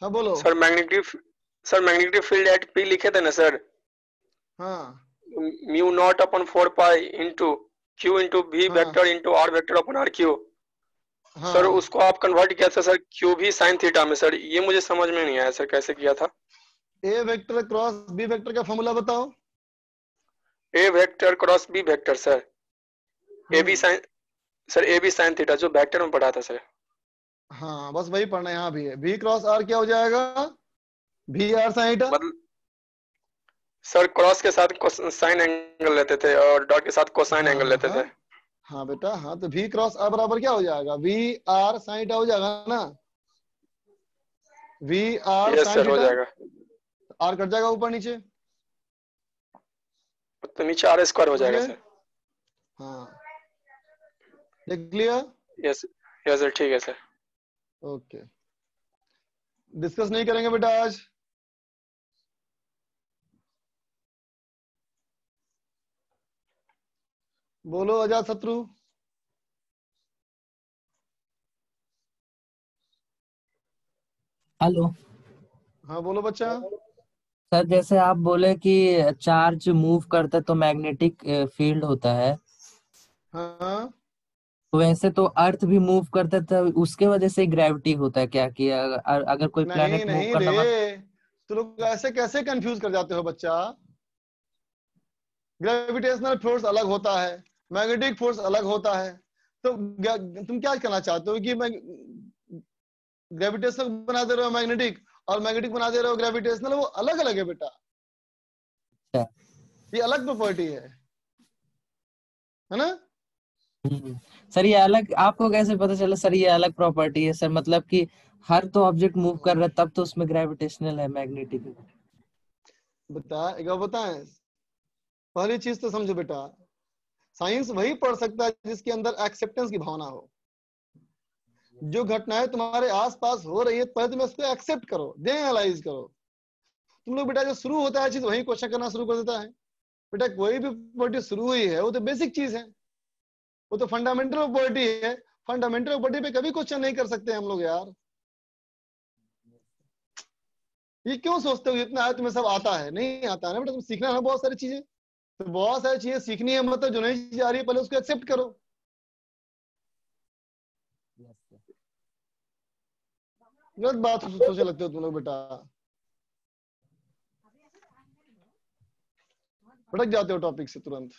Speaker 1: हाँ बोलो
Speaker 6: sir. Magnetic field at P लिखे थे ना सर?
Speaker 1: हाँ।
Speaker 6: म्यू नॉट अपन 4 पाई into Q into V vector into R vector अपन RQ।
Speaker 1: हाँ।
Speaker 6: सर उसको आप कन्वर्ट किया था सर क्यू भी साइन थीटा में। सर ये मुझे समझ में नहीं आया सर, कैसे किया था?
Speaker 1: A vector cross B vector का फॉर्मूला बताओ।
Speaker 6: A vector cross B vector sir, A B sine, sir A B sine theta जो वेक्टर में पढ़ा था सर।
Speaker 1: हाँ बस वही पढ़ना यहाँ भी है। बी क्रॉस आर क्या हो जाएगा? भी R sine theta.
Speaker 6: Sir cross के साथ साइन एंगल लेते थे और डॉट के साथ कोसाइन एंगल लेते थे।
Speaker 1: हाँ बेटा, हाँ तो भी क्रॉस आर बराबर क्या हो जाएगा? वी आर साइन थीटा हो जाएगा ना? वी आर साइन
Speaker 6: हो जाएगा।
Speaker 1: आर कट जाएगा ऊपर नीचे,
Speaker 6: तो नीचे आर स्क्वायर हो जाएगा सर।
Speaker 1: हाँ क्लियर?
Speaker 6: यस यस सर, ठीक है सर।
Speaker 1: ओके, डिस्कस नहीं करेंगे बेटा आज? बोलो अजात शत्रु।
Speaker 12: हेलो।
Speaker 1: हाँ बोलो बच्चा।
Speaker 12: सर जैसे आप बोले कि चार्ज मूव करता तो मैग्नेटिक फील्ड होता है,
Speaker 1: हाँ
Speaker 12: वैसे तो अर्थ भी मूव करता था, उसके वजह से ग्रेविटी होता है क्या? कि अगर कोई प्लैनेट मूव
Speaker 1: नहीं
Speaker 12: करना
Speaker 1: रे, तो लोग ऐसे कैसे कंफ्यूज कर जाते हो बच्चा? ग्रेविटेशनल फोर्स अलग होता है, मैग्नेटिक फोर्स अलग होता है। तो तुम क्या कहना चाहते हो कि मैं ग्रेविटेशनल बना दे रहे हो मैग्नेटिक और मैग्नेटिक बना दे रहे हो ग्रेविटेशनल? वो अलग अलग है बेटा, ये अलग प्रॉपर्टी है ना?
Speaker 12: सर ये अलग आपको कैसे पता चला सर ये अलग प्रॉपर्टी है? सर मतलब कि हर तो ऑब्जेक्ट मूव कर रहा है तब तो उसमें ग्रेविटेशनल है, मैग्नेटिक है।
Speaker 1: बेटा एक बार बताएं, पहली चीज तो समझो बेटा, साइंस वही पढ़ सकता है जिसके अंदर एक्सेप्टेंस की भावना हो। जो घटनाएं तुम्हारे आसपास हो रही है पहले तुम उसको एक्सेप्ट करो, दे एनालाइज करो। तुम लोग बेटा जो शुरू होता है चीज वही क्वेश्चन करना शुरू कर देता है। बेटा कोई भी प्रॉपर्टी शुरू हुई है वो तो बेसिक चीज है, वो तो फंडामेंटल प्रॉपर्टी है। फंडामेंटल प्रॉपर्टी पे कभी क्वेश्चन नहीं कर सकते हम लोग यार। ये क्यों सोचते हो इतना है तुम्हें सब आता है? नहीं आता है ना बेटा, तुम सीखना है बहुत सारी चीजें। तो बहुत सारी चीजें सीखनी है, मतलब जो नई चीज आ रही है पहले उसको एक्सेप्ट करो। गलत बात सोचने लगते हो तुम लोग बेटा, भटक जाते हो टॉपिक से तुरंत।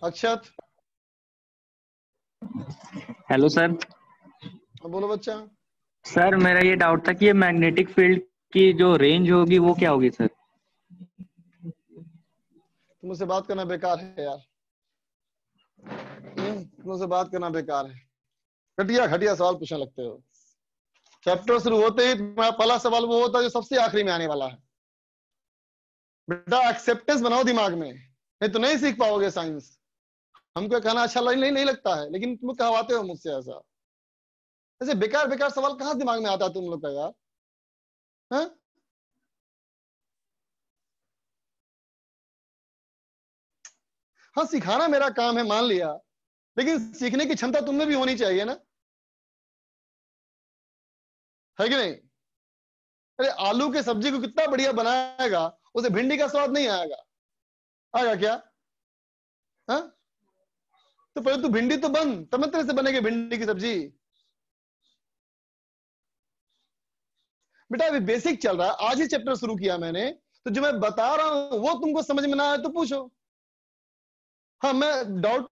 Speaker 1: अक्षत
Speaker 13: हेलो सर।
Speaker 1: बोलो बच्चा।
Speaker 13: सर मेरा ये डाउट था कि ये मैग्नेटिक फील्ड की जो रेंज होगी वो क्या होगी सर?
Speaker 1: तुमसे बात करना बेकार है यार, तुमसे बात करना बेकार है। घटिया घटिया सवाल पूछने लगते हो। चैप्टर शुरू होते ही तुम्हारा पहला सवाल वो होता है जो सबसे आखिरी में आने वाला है। बेटा एक्सेप्टेंस बनाओ दिमाग में, नहीं तो नहीं सीख पाओगे साइंस। हमको कहना अच्छा नहीं लगता है, लेकिन तुम कहवाते हो मुझसे ऐसा। ऐसे बेकार बेकार सवाल कहाँ दिमाग में आता है तुम लोग का यार? हाँ हाँ, सिखाना मेरा काम है मान लिया, लेकिन सीखने की क्षमता तुम में भी होनी चाहिए ना, है कि नहीं? अरे आलू के सब्जी को कितना बढ़िया बनाएगा, उसे भिंडी का स्वाद नहीं आएगा। आएगा क्या? हाँ, तो पहले तू भिंडी तो बन, तब मैं तेरे से बनेगी भिंडी की सब्जी। बेटा अभी बेसिक चल रहा है, आज ही चैप्टर शुरू किया मैंने, तो जो मैं बता रहा हूं वो तुमको समझ में ना आए तो पूछो। हाँ, मैं डाउट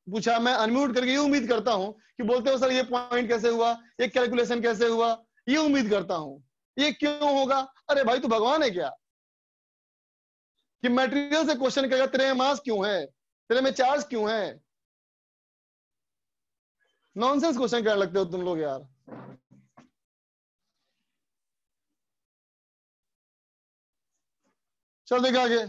Speaker 1: पूछा, मैं अनम्यूट करके ये उम्मीद करता हूं कि बोलते हो सर ये पॉइंट कैसे हुआ, ये कैलकुलेशन कैसे हुआ, ये उम्मीद करता हूं। ये क्यों होगा? अरे भाई तू भगवान है क्या कि मटेरियल से क्वेश्चन करेगा तेरे में मास क्यों है, तेरे में चार्ज क्यों है? नॉनसेंस क्वेश्चन करने लगते हो तुम लोग यार। चल देखा आगे।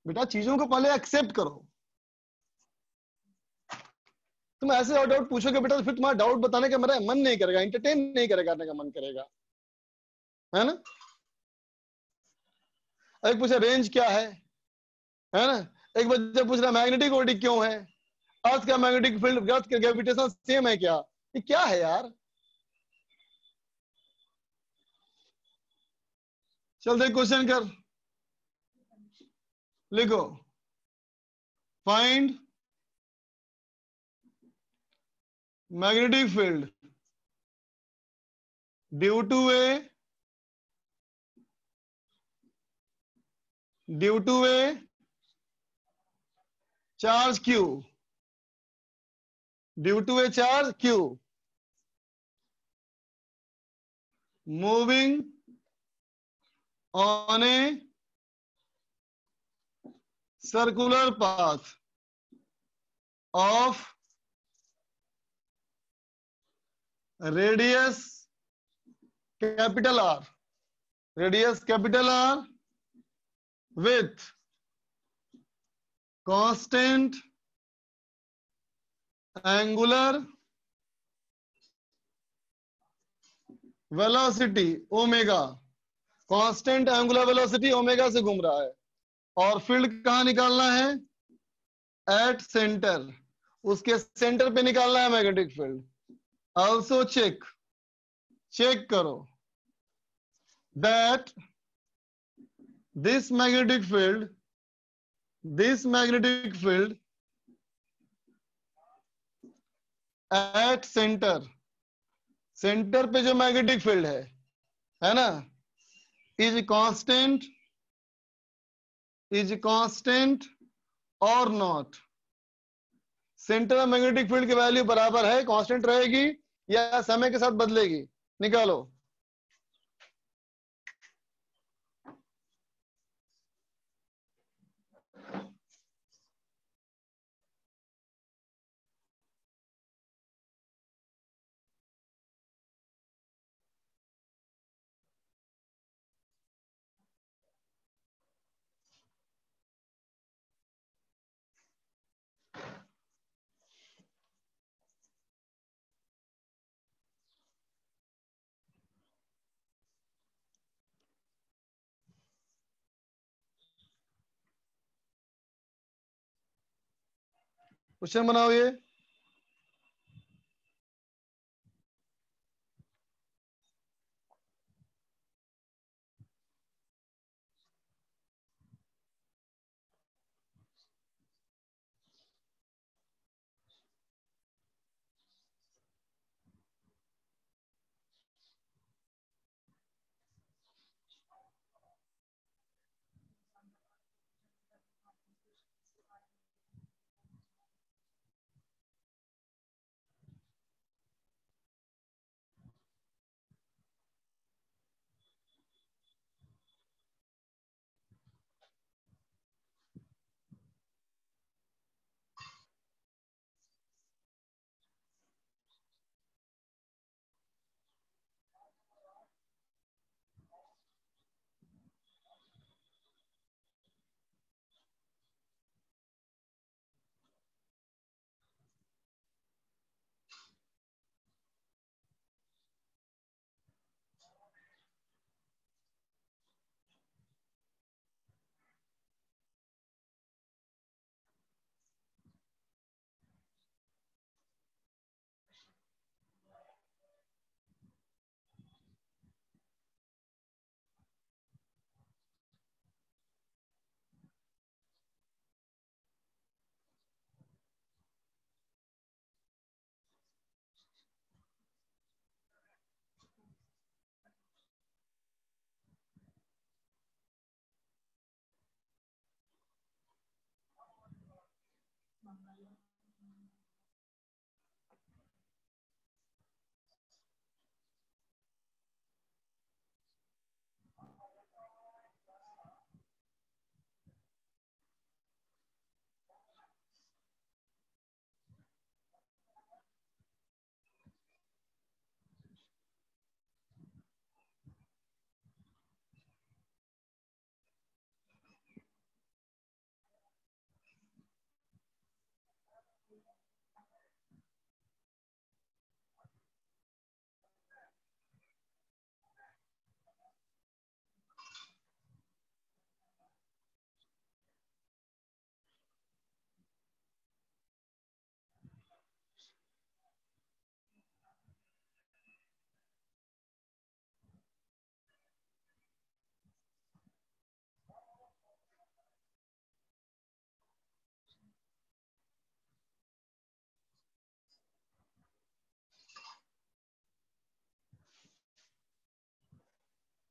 Speaker 1: बेटा चीजों को पहले एक्सेप्ट करो। तुम ऐसे और डाउट पूछोगे बेटा तो फिर तुम्हारा डाउट बताने का मेरा मन नहीं करेगा, एंटरटेन नहीं करेगा, करने का मन करेगा, है ना? एक पूछा रेंज क्या है ना? एक बच्चा पूछ रहा मैग्नेटिक बॉडी क्यों है, अर्थ का मैग्नेटिक फील्ड अर्थ का ग्रेविटेशन सेम है क्या? ये क्या है यार? चल देख क्वेश्चन कर, लिखो find magnetic field due to a charge Q, due to a charge Q moving on a circular path of radius capital R, radius capital R with constant angular velocity omega, constant angular velocity omega से घूम रहा है, और फील्ड कहां निकालना है? एट सेंटर, उसके सेंटर पे निकालना है मैग्नेटिक फील्ड। ऑल्सो चेक करो that this magnetic field at centre पे जो मैग्नेटिक फील्ड है ना, is constant और not. Centre of magnetic field की वैल्यू बराबर है, कांस्टेंट रहेगी या समय के साथ बदलेगी? निकालो। क्वेश्चन बनाओ ये।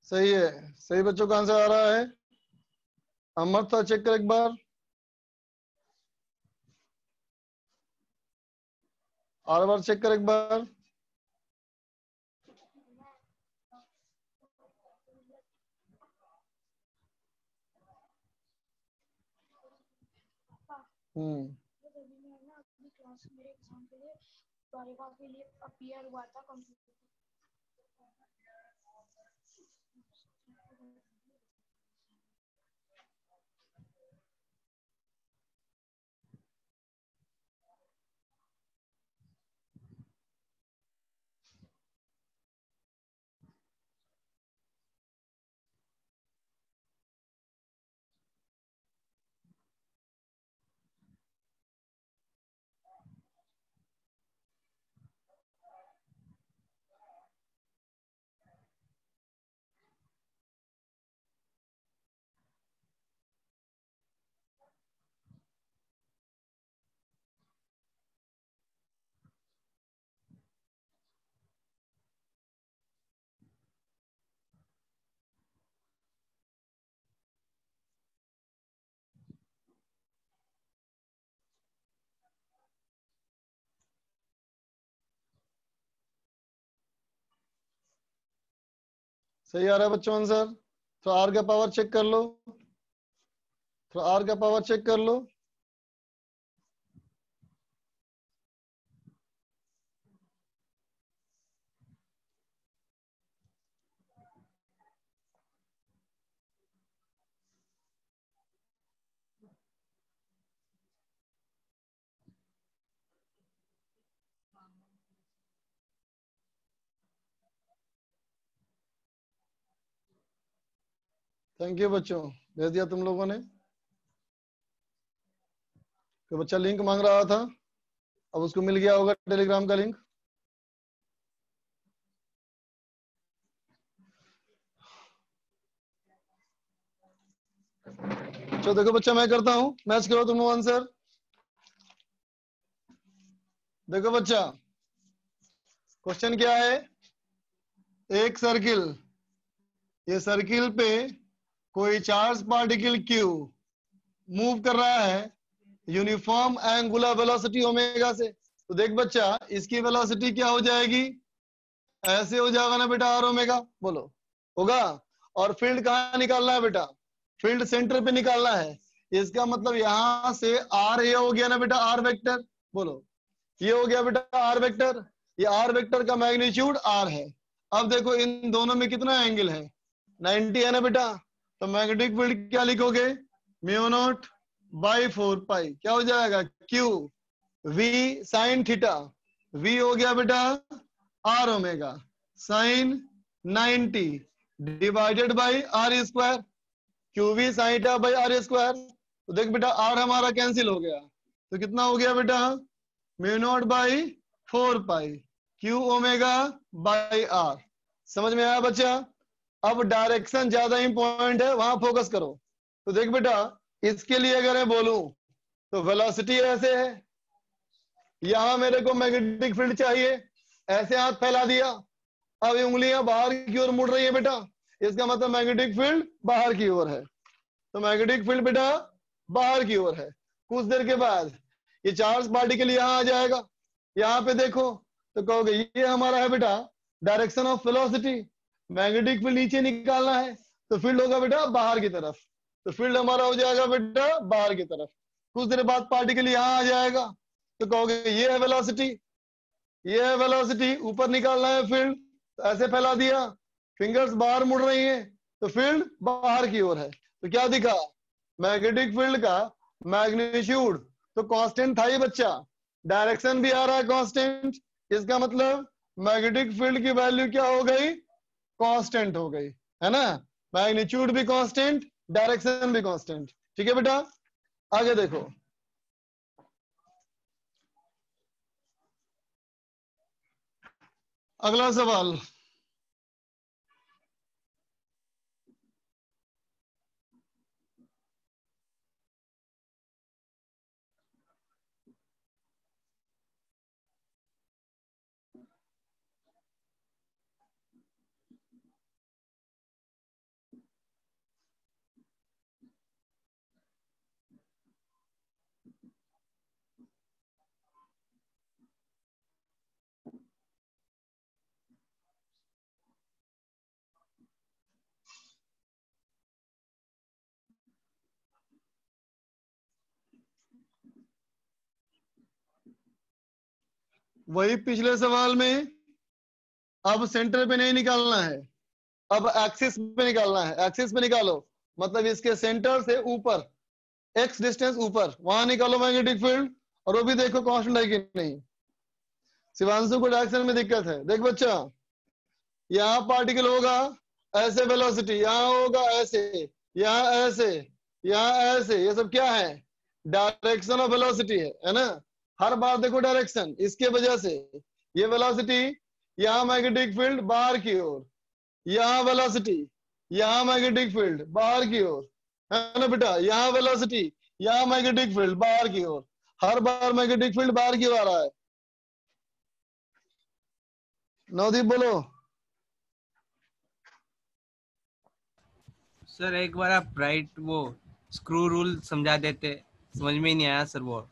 Speaker 1: सही है, सही बच्चों का आंसर आ रहा है। अमरता चेक कर एक बार। और बार चेक कर एक बार।
Speaker 14: क्लास मेरे एग्जाम के लिए द्वारिका के लिए अपीयर हुआ था
Speaker 1: सही आ रहा है बच्चों आंसर। तो आर का पावर चेक कर लो, तो आर का पावर चेक कर लो। थैंक यू बच्चों, भेज दिया तुम लोगों ने। कोई बच्चा लिंक मांग रहा था, अब उसको मिल गया होगा टेलीग्राम का लिंक। चलो देखो बच्चा, मैं करता हूं, मैच करो तुम आंसर। देखो बच्चा, क्वेश्चन क्या है, एक सर्किल, ये सर्किल पे कोई चार्ज पार्टिकल क्यू मूव कर रहा है यूनिफॉर्म एंगुलर वेलोसिटी ओमेगा से। तो देख बच्चा, इसकी वेलोसिटी क्या हो जाएगी, ऐसे हो जाएगा ना बेटा, आर ओमेगा, बोलो होगा। और फील्ड कहाँ निकालना है बेटा, फील्ड सेंटर पे निकालना है। इसका मतलब यहां से आर ये हो गया ना बेटा, आर वेक्टर, बोलो ये हो गया बेटा आर वेक्टर। ये आर वेक्टर का मैग्नीट्यूड आर है। अब देखो इन दोनों में कितना एंगल है, 90 है ना बेटा। तो मैग्नेटिक फील्ड क्या लिखोगे, म्यू नॉट बाई 4 पाई, क्या हो जाएगा, Q V sine theta. V हो गया बेटा R omega sine 90 divided by R square, Q V sine theta by R square. तो देख बेटा आर हमारा कैंसिल हो गया, तो कितना हो गया बेटा, mu naught by 4 pi Q omega by R. समझ में आया बच्चा। अब डायरेक्शन ज्यादा इंपॉर्टेंट है, वहां फोकस करो। तो देख बेटा, इसके लिए अगर मैं बोलूं तो वेलोसिटी ऐसे है, यहां मेरे को मैग्नेटिक फील्ड चाहिए, ऐसे हाथ फैला दिया, अब उंगलियां बाहर की ओर मुड़ रही है बेटा, इसका मतलब मैग्नेटिक फील्ड बाहर की ओर है। तो मैग्नेटिक फील्ड बेटा बाहर की ओर है। कुछ देर के बाद ये चार्ज पार्टिकल यहाँ आ जाएगा, यहाँ पे देखो तो कहोगे ये हमारा है बेटा direction of velocity. Magnetic field नीचे निकालना है तो फील्ड होगा बेटा बाहर की तरफ, तो फील्ड हमारा हो जाएगा बेटा बाहर की तरफ। कुछ देर बाद पार्टिकल यहाँ आ जाएगा तो कहोगे ये है वेलोसिटी, ये है वेलोसिटी, ऊपर निकालना है फील्ड, तो ऐसे फैला दिया, फिंगर्स बाहर मुड़ रही हैं तो फील्ड बाहर की ओर है। तो क्या दिखा, मैग्नेटिक फील्ड का मैग्नीट्यूड तो कांस्टेंट था ही बच्चा, डायरेक्शन भी आ रहा है कांस्टेंट, इसका मतलब मैग्नेटिक फील्ड की वैल्यू क्या हो गई, कांस्टेंट हो गई, है ना। मैग्नीट्यूड भी कांस्टेंट, डायरेक्शन भी कांस्टेंट। ठीक है बेटा, आगे देखो। अगला सवाल, वही पिछले सवाल में, अब सेंटर पे नहीं निकालना है, अब एक्सिस पे निकालना है। एक्सिस पे निकालो मतलब इसके सेंटर से ऊपर एक्स डिस्टेंस ऊपर, वहां निकालो मैग्नेटिक फील्ड, और वो भी देखो कांस्टेंट है कि नहीं। शिवांशु को डायरेक्शन में दिक्कत है, देख बच्चा यहाँ पार्टिकल होगा ऐसे, वेलोसिटी यहाँ होगा ऐसे, यहाँ ऐसे, यहाँ ऐसे, ये सब क्या है, डायरेक्शन ऑफ वेलोसिटी है ना। हर बार देखो डायरेक्शन, इसके वजह से ये वेलोसिटी, यहाँ मैग्नेटिक फील्ड बाहर की ओर, यहाँ वेलोसिटी, यहाँ मैग्नेटिक फील्ड बाहर की ओर, है ना बेटा, यहाँ वेलोसिटी, यहाँ मैग्नेटिक फील्ड बाहर की ओर, हर बार मैग्नेटिक फील्ड बाहर की ओर आ रहा है। नवदीप बोलो।
Speaker 5: सर एक बार आप राइट वो स्क्रू रूल समझा देते, समझ में ही नहीं आया सर वो।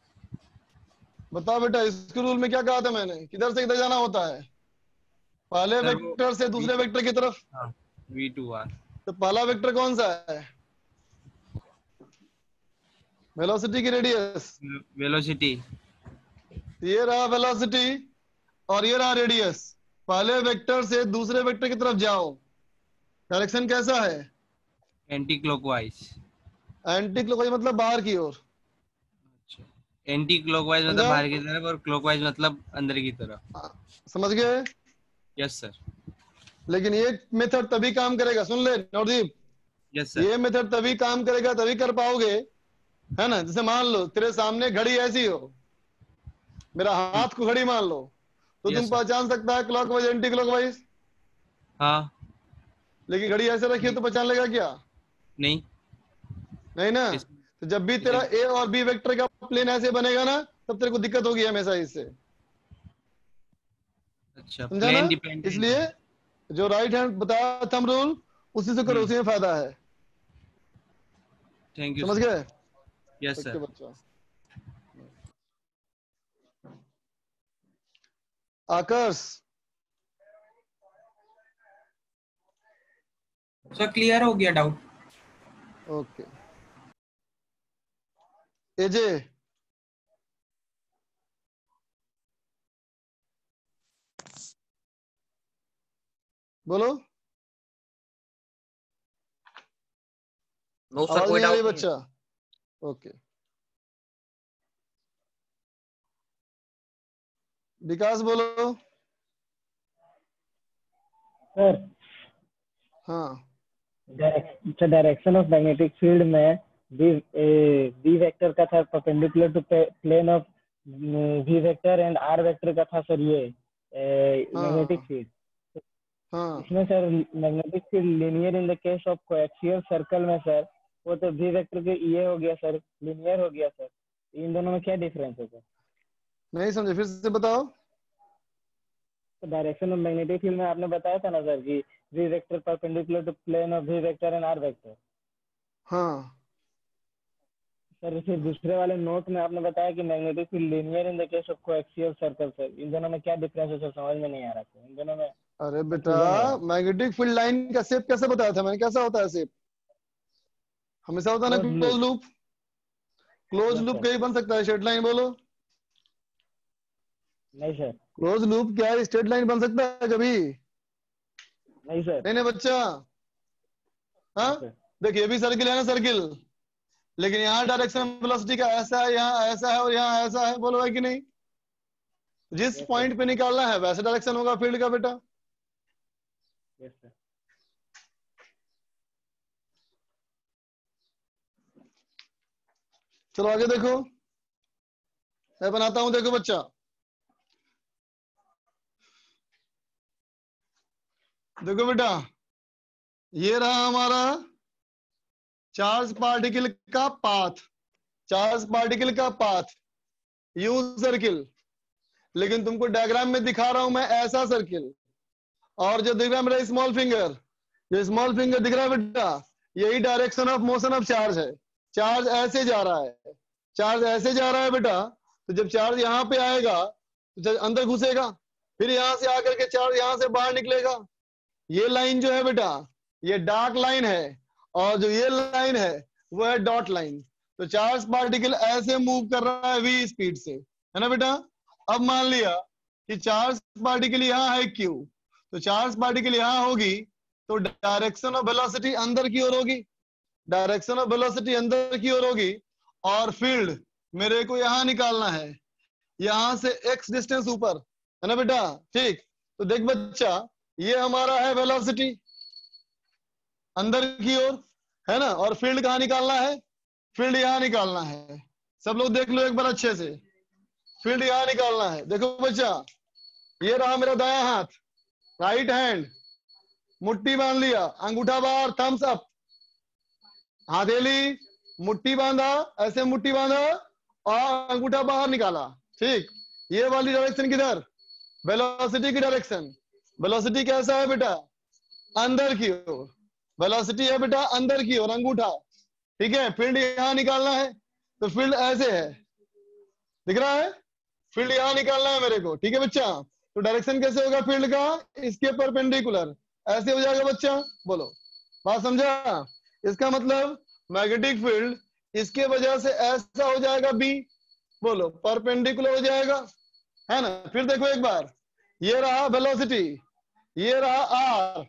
Speaker 1: बताओ बेटा, स्क्रू रूल में क्या कहा था मैंने, किधर से किधर जाना होता है, पहले वेक्टर से दूसरे वेक्टर की तरफ।
Speaker 5: V2R।
Speaker 1: तो पहला वेक्टर कौन सा है, वेलोसिटी की रेडियस,
Speaker 5: वेलोसिटी,
Speaker 1: ये रहा वेलोसिटी और ये रहा रेडियस। पहले वेक्टर से दूसरे वेक्टर की तरफ जाओ, डायरेक्शन कैसा है,
Speaker 5: एंटी क्लॉकवाइज।
Speaker 1: एंटी क्लॉकवाइज मतलब बाहर की ओर,
Speaker 5: एंटी क्लॉकवाइज मतलब बाहर की तरफ, और क्लॉकवाइज मतलब अंदर की तरफ।
Speaker 1: समझ गए।
Speaker 5: Yes sir.
Speaker 1: लेकिन ये मेथड तभी काम करेगा, सुन ले नवदीप,
Speaker 5: यस सर।
Speaker 1: ये मेथड तभी काम करेगा, तभी कर पाओगे है ना। जैसे मान लो तेरे सामने घड़ी ऐसी हो, मेरा हाथ को घड़ी मान लो, तो
Speaker 5: Yes,
Speaker 1: तुम
Speaker 5: sir.
Speaker 1: पहचान सकता है क्लॉकवाइज एंटी क्लॉकवाइज,
Speaker 5: हाँ
Speaker 1: लेकिन घड़ी ऐसे रखी है तो पहचान लेगा क्या?
Speaker 5: नहीं
Speaker 1: नहीं ना। तो जब भी तेरा ए और बी वेक्टर का प्लेन ऐसे बनेगा ना, तब तेरे को दिक्कत होगी हमेशा इससे,
Speaker 5: अच्छा
Speaker 1: समझा ना।
Speaker 5: प्लेन डिपेंडेंट
Speaker 1: इसलिए जो राइट हैंड बताया थंब रूल, उसी से करो, उसी में फायदा है।
Speaker 5: थैंक यू
Speaker 1: समझ गए?
Speaker 5: यस
Speaker 1: ओके
Speaker 5: सर
Speaker 1: बच्चा। आकर्ष,
Speaker 15: सर क्लियर हो गया डाउट।
Speaker 1: ओके। एजे, बोलो।
Speaker 16: नो सर
Speaker 1: आवाज
Speaker 16: कोई
Speaker 1: नहीं आ रही
Speaker 16: डाउट नहीं है।
Speaker 1: बच्चा? ओके। विकास बोलो।
Speaker 17: सर
Speaker 1: हाँ,
Speaker 17: डायरेक्शन ऑफ मैग्नेटिक फील्ड में बी वेक्टर का था perpendicular to plane of V vector and R vector का था सर ये मैग्नेटिक फील्ड।
Speaker 1: हाँ,
Speaker 17: इसमें sir magnetic field linear in the case of coaxial circle में सर वो तो वी वेक्टर के ये हो गया सर, लीनियर हो गया सर। इन दोनों में क्या डिफरेंस है सर?
Speaker 1: नहीं समझे, फिर से बताओ।
Speaker 17: तो डायरेक्शन ऑफ मैग्नेटिक फील्ड में आपने बताया था ना सर कि V vector perpendicular to plane of V vector and R vector.
Speaker 1: हाँ
Speaker 17: सर फिर दूसरे वाले नोट में आपने बताया कि magnetic field linear in the case of coaxial circle sir. इन दोनों में क्या डिफरेंस है सर? समझ में नहीं आ रहा सर इन दोनों में।
Speaker 1: अरे बेटा, मैग्नेटिक फील्ड लाइन का शेप कैसे बताया था मैंने? कैसा होता है शेप? हमेशा होता है ना क्लोज लूप। क्लोज लूप कहीं बन सकता है स्ट्रेट लाइन? बोलो।
Speaker 17: नहीं सर।
Speaker 1: क्लोज लूप क्या है स्ट्रेट लाइन बन सकता है कभी?
Speaker 17: नहीं सर।
Speaker 1: नहीं बच्चा। हाँ देखिए, ये भी सर्किल है ना, सर्किल, लेकिन यहाँ डायरेक्शन वेलोसिटी का ऐसा है, यहाँ ऐसा है और यहाँ ऐसा है। बोलो है कि नहीं? जिस पॉइंट पे निकालना है वैसे डायरेक्शन होगा फील्ड का बेटा।
Speaker 17: Yes sir.
Speaker 1: चलो आगे देखो, मैं बनाता हूं। देखो बच्चा, देखो बेटा, ये रहा हमारा चार्ज पार्टिकल का पाथ, चार्ज पार्टिकल का पाथ, यू सर्किल। लेकिन तुमको डायग्राम में दिखा रहा हूं मैं ऐसा सर्किल, और जो दिख रहा है मेरा स्मॉल फिंगर, जो स्मॉल फिंगर दिख रहा है बेटा, यही direction of motion of charge है। चार्ज ऐसे जा रहा है, चार्ज ऐसे जा रहा है बेटा। तो जब चार्ज यहाँ पे आएगा तो अंदर घुसेगा, फिर यहाँ से आकर के चार्ज यहाँ से बाहर निकलेगा। ये लाइन जो है बेटा, ये डार्क लाइन है, और जो ये लाइन है वो है डॉट लाइन। तो चार्ज पार्टिकल ऐसे मूव कर रहा है v स्पीड से, है ना बेटा। अब मान लिया कि चार्ज पार्टिकल यहाँ है q, तो चार्ज पार्टिकल यहाँ होगी, तो डायरेक्शन ऑफ वेलोसिटी अंदर की ओर होगी, डायरेक्शन ऑफ वेलोसिटी अंदर की ओर होगी। और फील्ड मेरे को यहाँ निकालना है, यहाँ से x डिस्टेंस ऊपर, है ना बेटा। ठीक, तो देख बच्चा, ये हमारा है वेलोसिटी अंदर की ओर, है ना। और फील्ड कहाँ निकालना है? फील्ड यहाँ निकालना है। सब लोग देख लो एक बार अच्छे से, फील्ड यहाँ निकालना है। देखो बच्चा, ये रहा मेरा दायां हाथ, राइट हैंड, मुट्ठी बांध लिया, अंगूठा बाहर, थम्स अप, हथेली, मुट्ठी बांधा, ऐसे मुट्ठी बांधा और अंगूठा बाहर निकाला। ठीक, ये वाली डायरेक्शन किधर? वेलोसिटी की डायरेक्शन। वेलोसिटी कैसा है बेटा? अंदर की ओर। वेलोसिटी है बेटा अंदर की ओर, अंगूठा। ठीक है, फील्ड यहाँ निकालना है, तो फील्ड ऐसे है, दिख रहा है? फील्ड यहाँ निकालना है मेरे को। ठीक है बच्चा, तो डायरेक्शन कैसे होगा फील्ड का? इसके परपेंडिकुलर, ऐसे हो जाएगा बच्चा। बोलो, बात समझा? इसका मतलब मैग्नेटिक फील्ड इसके वजह से ऐसा हो जाएगा बी, बोलो, परपेंडिकुलर हो जाएगा, है ना। फिर देखो एक बार, ये रहा वेलोसिटी, ये रहा आर,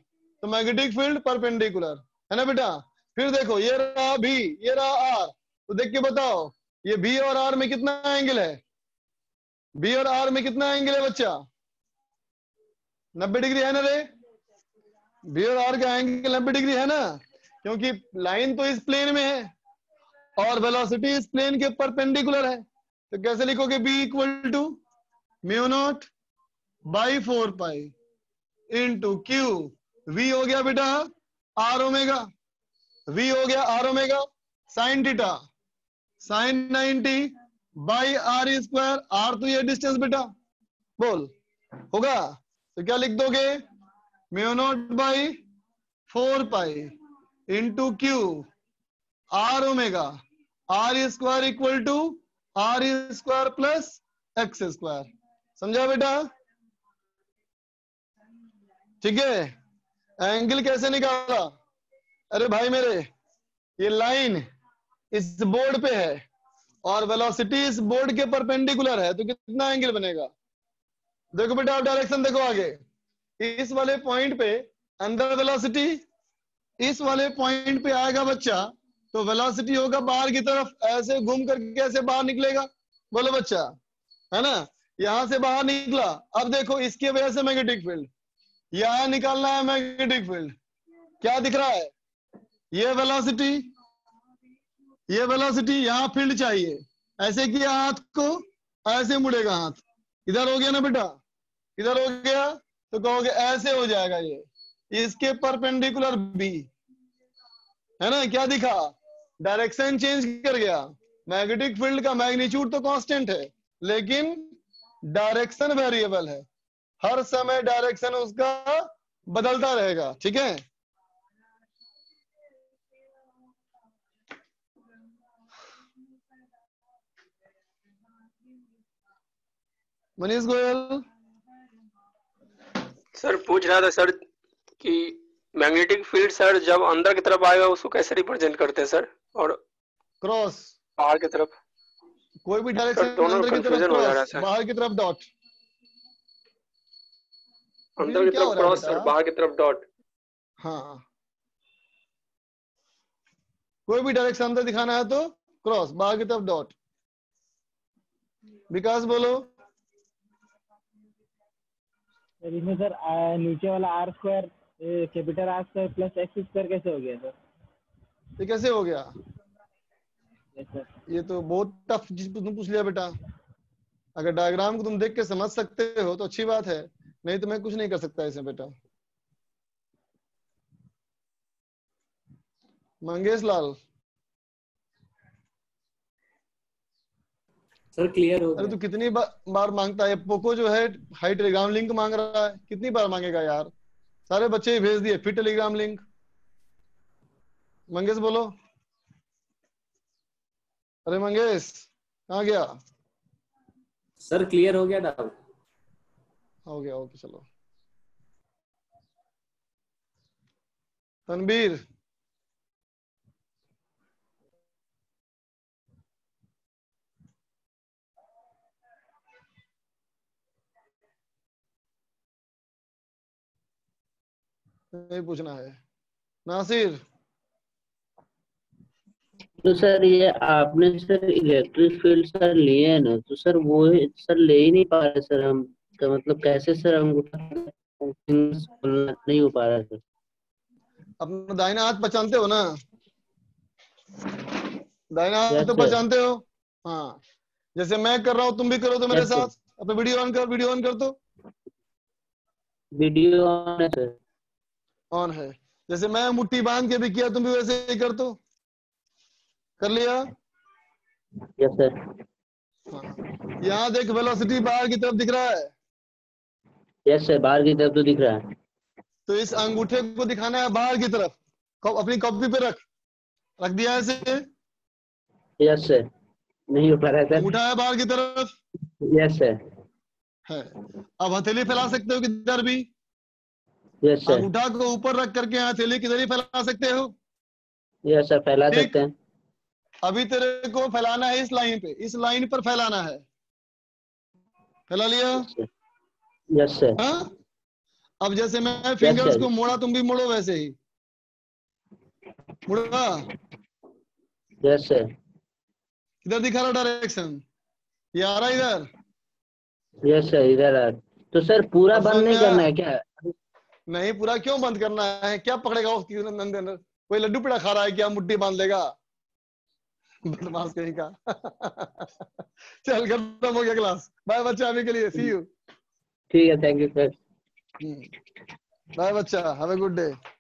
Speaker 1: तो मैग्नेटिक फील्ड परपेंडिकुलर, है ना बेटा। फिर देखो, ये रहा भी, ये रहा आर, तो देख के बताओ ये बी और आर में कितना एंगल है? बी और आर में कितना एंगल है बच्चा? 90 डिग्री है ना रे? बी और आर का एंगल 90 डिग्री है ना, क्योंकि लाइन तो इस प्लेन में है और वेलोसिटी इस प्लेन के परपेंडिकुलर है, तो कैसे लिखोगे? b equal to mu naught by 4 pi into Q, v हो गया बेटा r ओमेगा, v हो गया r omega sine theta sine 90 by r square, r तो ये डिस्टेंस बेटा, बोल होगा तो क्या लिख दोगे? Mu naught by 4 pi into pi r omega, r square equal to r square plus x square. समझा बेटा? ठीक है। एंगल कैसे निकाला? अरे भाई मेरे, ये लाइन इस बोर्ड पे है और वेलोसिटी इस बोर्ड के परपेंडिकुलर है, तो कितना एंगल बनेगा? देखो बेटा, आप डायरेक्शन देखो आगे, इस वाले पॉइंट पे अंदर वेलोसिटी, इस वाले पॉइंट पे आएगा बच्चा तो वेलोसिटी होगा बाहर की तरफ, ऐसे घूम करके ऐसे बाहर निकलेगा। बोलो बच्चा, है ना? यहां से बाहर निकला, अब देखो इसकी वजह से मैग्नेटिक फील्ड, यहां निकालना है मैग्नेटिक फील्ड, क्या दिख रहा है? ये वेलोसिटी, ये वेलोसिटी, यहाँ फील्ड चाहिए, ऐसे किया हाथ को, ऐसे मुड़ेगा हाथ, इधर हो गया ना बेटा, इधर हो गया तो कहोगे ऐसे हो जाएगा, ये इसके परपेंडिकुलर बी, है ना? क्या दिखा? डायरेक्शन चेंज कर गया। मैग्नेटिक फील्ड का मैग्नीट्यूड तो कांस्टेंट है, लेकिन डायरेक्शन वेरिएबल है, हर समय डायरेक्शन उसका बदलता रहेगा। ठीक है? मनीष गोयल
Speaker 6: सर पूछ रहा था सर कि मैग्नेटिक फील्ड सर जब अंदर की तरफ आएगा उसको कैसे रिप्रेजेंट करते हैं सर, और
Speaker 1: क्रॉस
Speaker 6: बाहर की तरफ?
Speaker 1: कोई भी डायरेक्शन,
Speaker 6: दोनों
Speaker 1: अंदर की तरफ
Speaker 6: कंफ्यूजन हो जा रहा है
Speaker 1: क्रॉस,
Speaker 6: सर।
Speaker 1: बाहर की तरफ डॉट।
Speaker 6: अंदर की
Speaker 1: क्या हो
Speaker 6: तरफ
Speaker 1: रहा है
Speaker 6: क्रॉस और
Speaker 1: बेटा?
Speaker 6: बाहर की तरफ डॉट।
Speaker 1: हाँ, कोई भी डायरेक्शन अंदर दिखाना है तो क्रॉस, बाहर की तरफ डॉट। विकास बोलो।
Speaker 17: इसमें सर नीचे वाला R square, capital R square plus X square कैसे हो गया सर?
Speaker 1: ये कैसे हो गया?
Speaker 17: Yes sir.
Speaker 1: ये तो बहुत टफ चीज तुम पूछ लिया बेटा। अगर डायग्राम को तुम देख के समझ सकते हो तो अच्छी बात है, नहीं तो मैं कुछ नहीं कर सकता इसमें बेटा। मंगेश लाल,
Speaker 13: सर क्लियर हो
Speaker 1: अरे
Speaker 13: गया।
Speaker 1: तू कितनी बार मांगता है? पोको जो है हाई टेलीग्राम लिंक मांग रहा है, कितनी बार मांगेगा यार? सारे बच्चे ही भेज दिए फिर टेलीग्राम लिंक। मंगेश बोलो। अरे मंगेश कहाँ गया?
Speaker 13: सर क्लियर हो गया डाउट।
Speaker 1: हो गया, ओके चलो। तनवीर, नहीं पूछना है। नासिर,
Speaker 16: तो सर ये आपने सर इलेक्ट्रिक फील्ड सर लिए है ना, तो सर वो सर ले ही नहीं पा रहे सर हम, का मतलब कैसे सर हम नहीं हो पा रहा सर।
Speaker 1: अपना दाहिना हाथ पहचानते हो ना? दाहिना हाथ
Speaker 16: Yes,
Speaker 1: तो
Speaker 16: sir.
Speaker 1: पहचानते हो? हाँ, जैसे मैं कर रहा हूँ तुम भी करो तो मेरे
Speaker 16: Yes, sir.
Speaker 1: साथ। अपना वीडियो ऑन कर, वीडियो ऑन कर तो।
Speaker 16: वीडियो ऑन है सर।
Speaker 1: ऑन है। जैसे मैं मुट्ठी बांध के भी किया, तुम भी वैसे ही कर तो। कर लिया?
Speaker 16: Yes sir.
Speaker 1: हाँ, यहाँ देख वेलोसिटी बाहर की तरफ दिख रहा है।
Speaker 16: यस सर, बाहर की तरफ तो दिख रहा है।
Speaker 1: तो इस अंगूठे को दिखाना है बाहर की तरफ। अपनी कॉपी पे रख दिया है ऐसे।
Speaker 16: यस सर, नहीं हो पा रहा है सर।
Speaker 1: अंगूठा है बाहर की तरफ
Speaker 16: यस सर।
Speaker 1: है। अब हथेली फैला सकते हो किधर भी।
Speaker 16: Yes sir.
Speaker 1: अंगूठा को ऊपर रख करके हथेली किधर ही फैला सकते हो।
Speaker 16: यस सर, फैला
Speaker 1: ठीक।
Speaker 16: सकते हैं।
Speaker 1: अभी तेरे को फैलाना है इस लाइन पे, इस लाइन पर फैलाना है। फैला लिया?
Speaker 16: Yes sir.
Speaker 1: हाँ, अब जैसे मैं फिंगर्स
Speaker 16: sir.
Speaker 1: को मोड़ा, तुम भी मोड़ो वैसे ही। मुड़ा?
Speaker 16: Yes sir.
Speaker 1: इधर दिखा रहा डायरेक्शन, ये आ रहा इधर।
Speaker 16: यस सर, इधर आ। तो सर पूरा
Speaker 1: अब
Speaker 16: बंद
Speaker 1: समझ
Speaker 16: नहीं
Speaker 1: में
Speaker 16: करना
Speaker 1: आया?
Speaker 16: है क्या?
Speaker 1: नहीं, पूरा क्यों बंद करना है? क्या पकड़ेगा उसके अंदर? कोई लड्डू पेड़ा खा रहा है क्या? मुट्ठी बांध लेगा? बदमाश कहीं का। चल खत्म हो गया क्लास, बाय बच्चा अभी के लिए, सी यू।
Speaker 16: ठीक है, थैंक यू सर।
Speaker 1: बाय बच्चा, हैव अ गुड डे।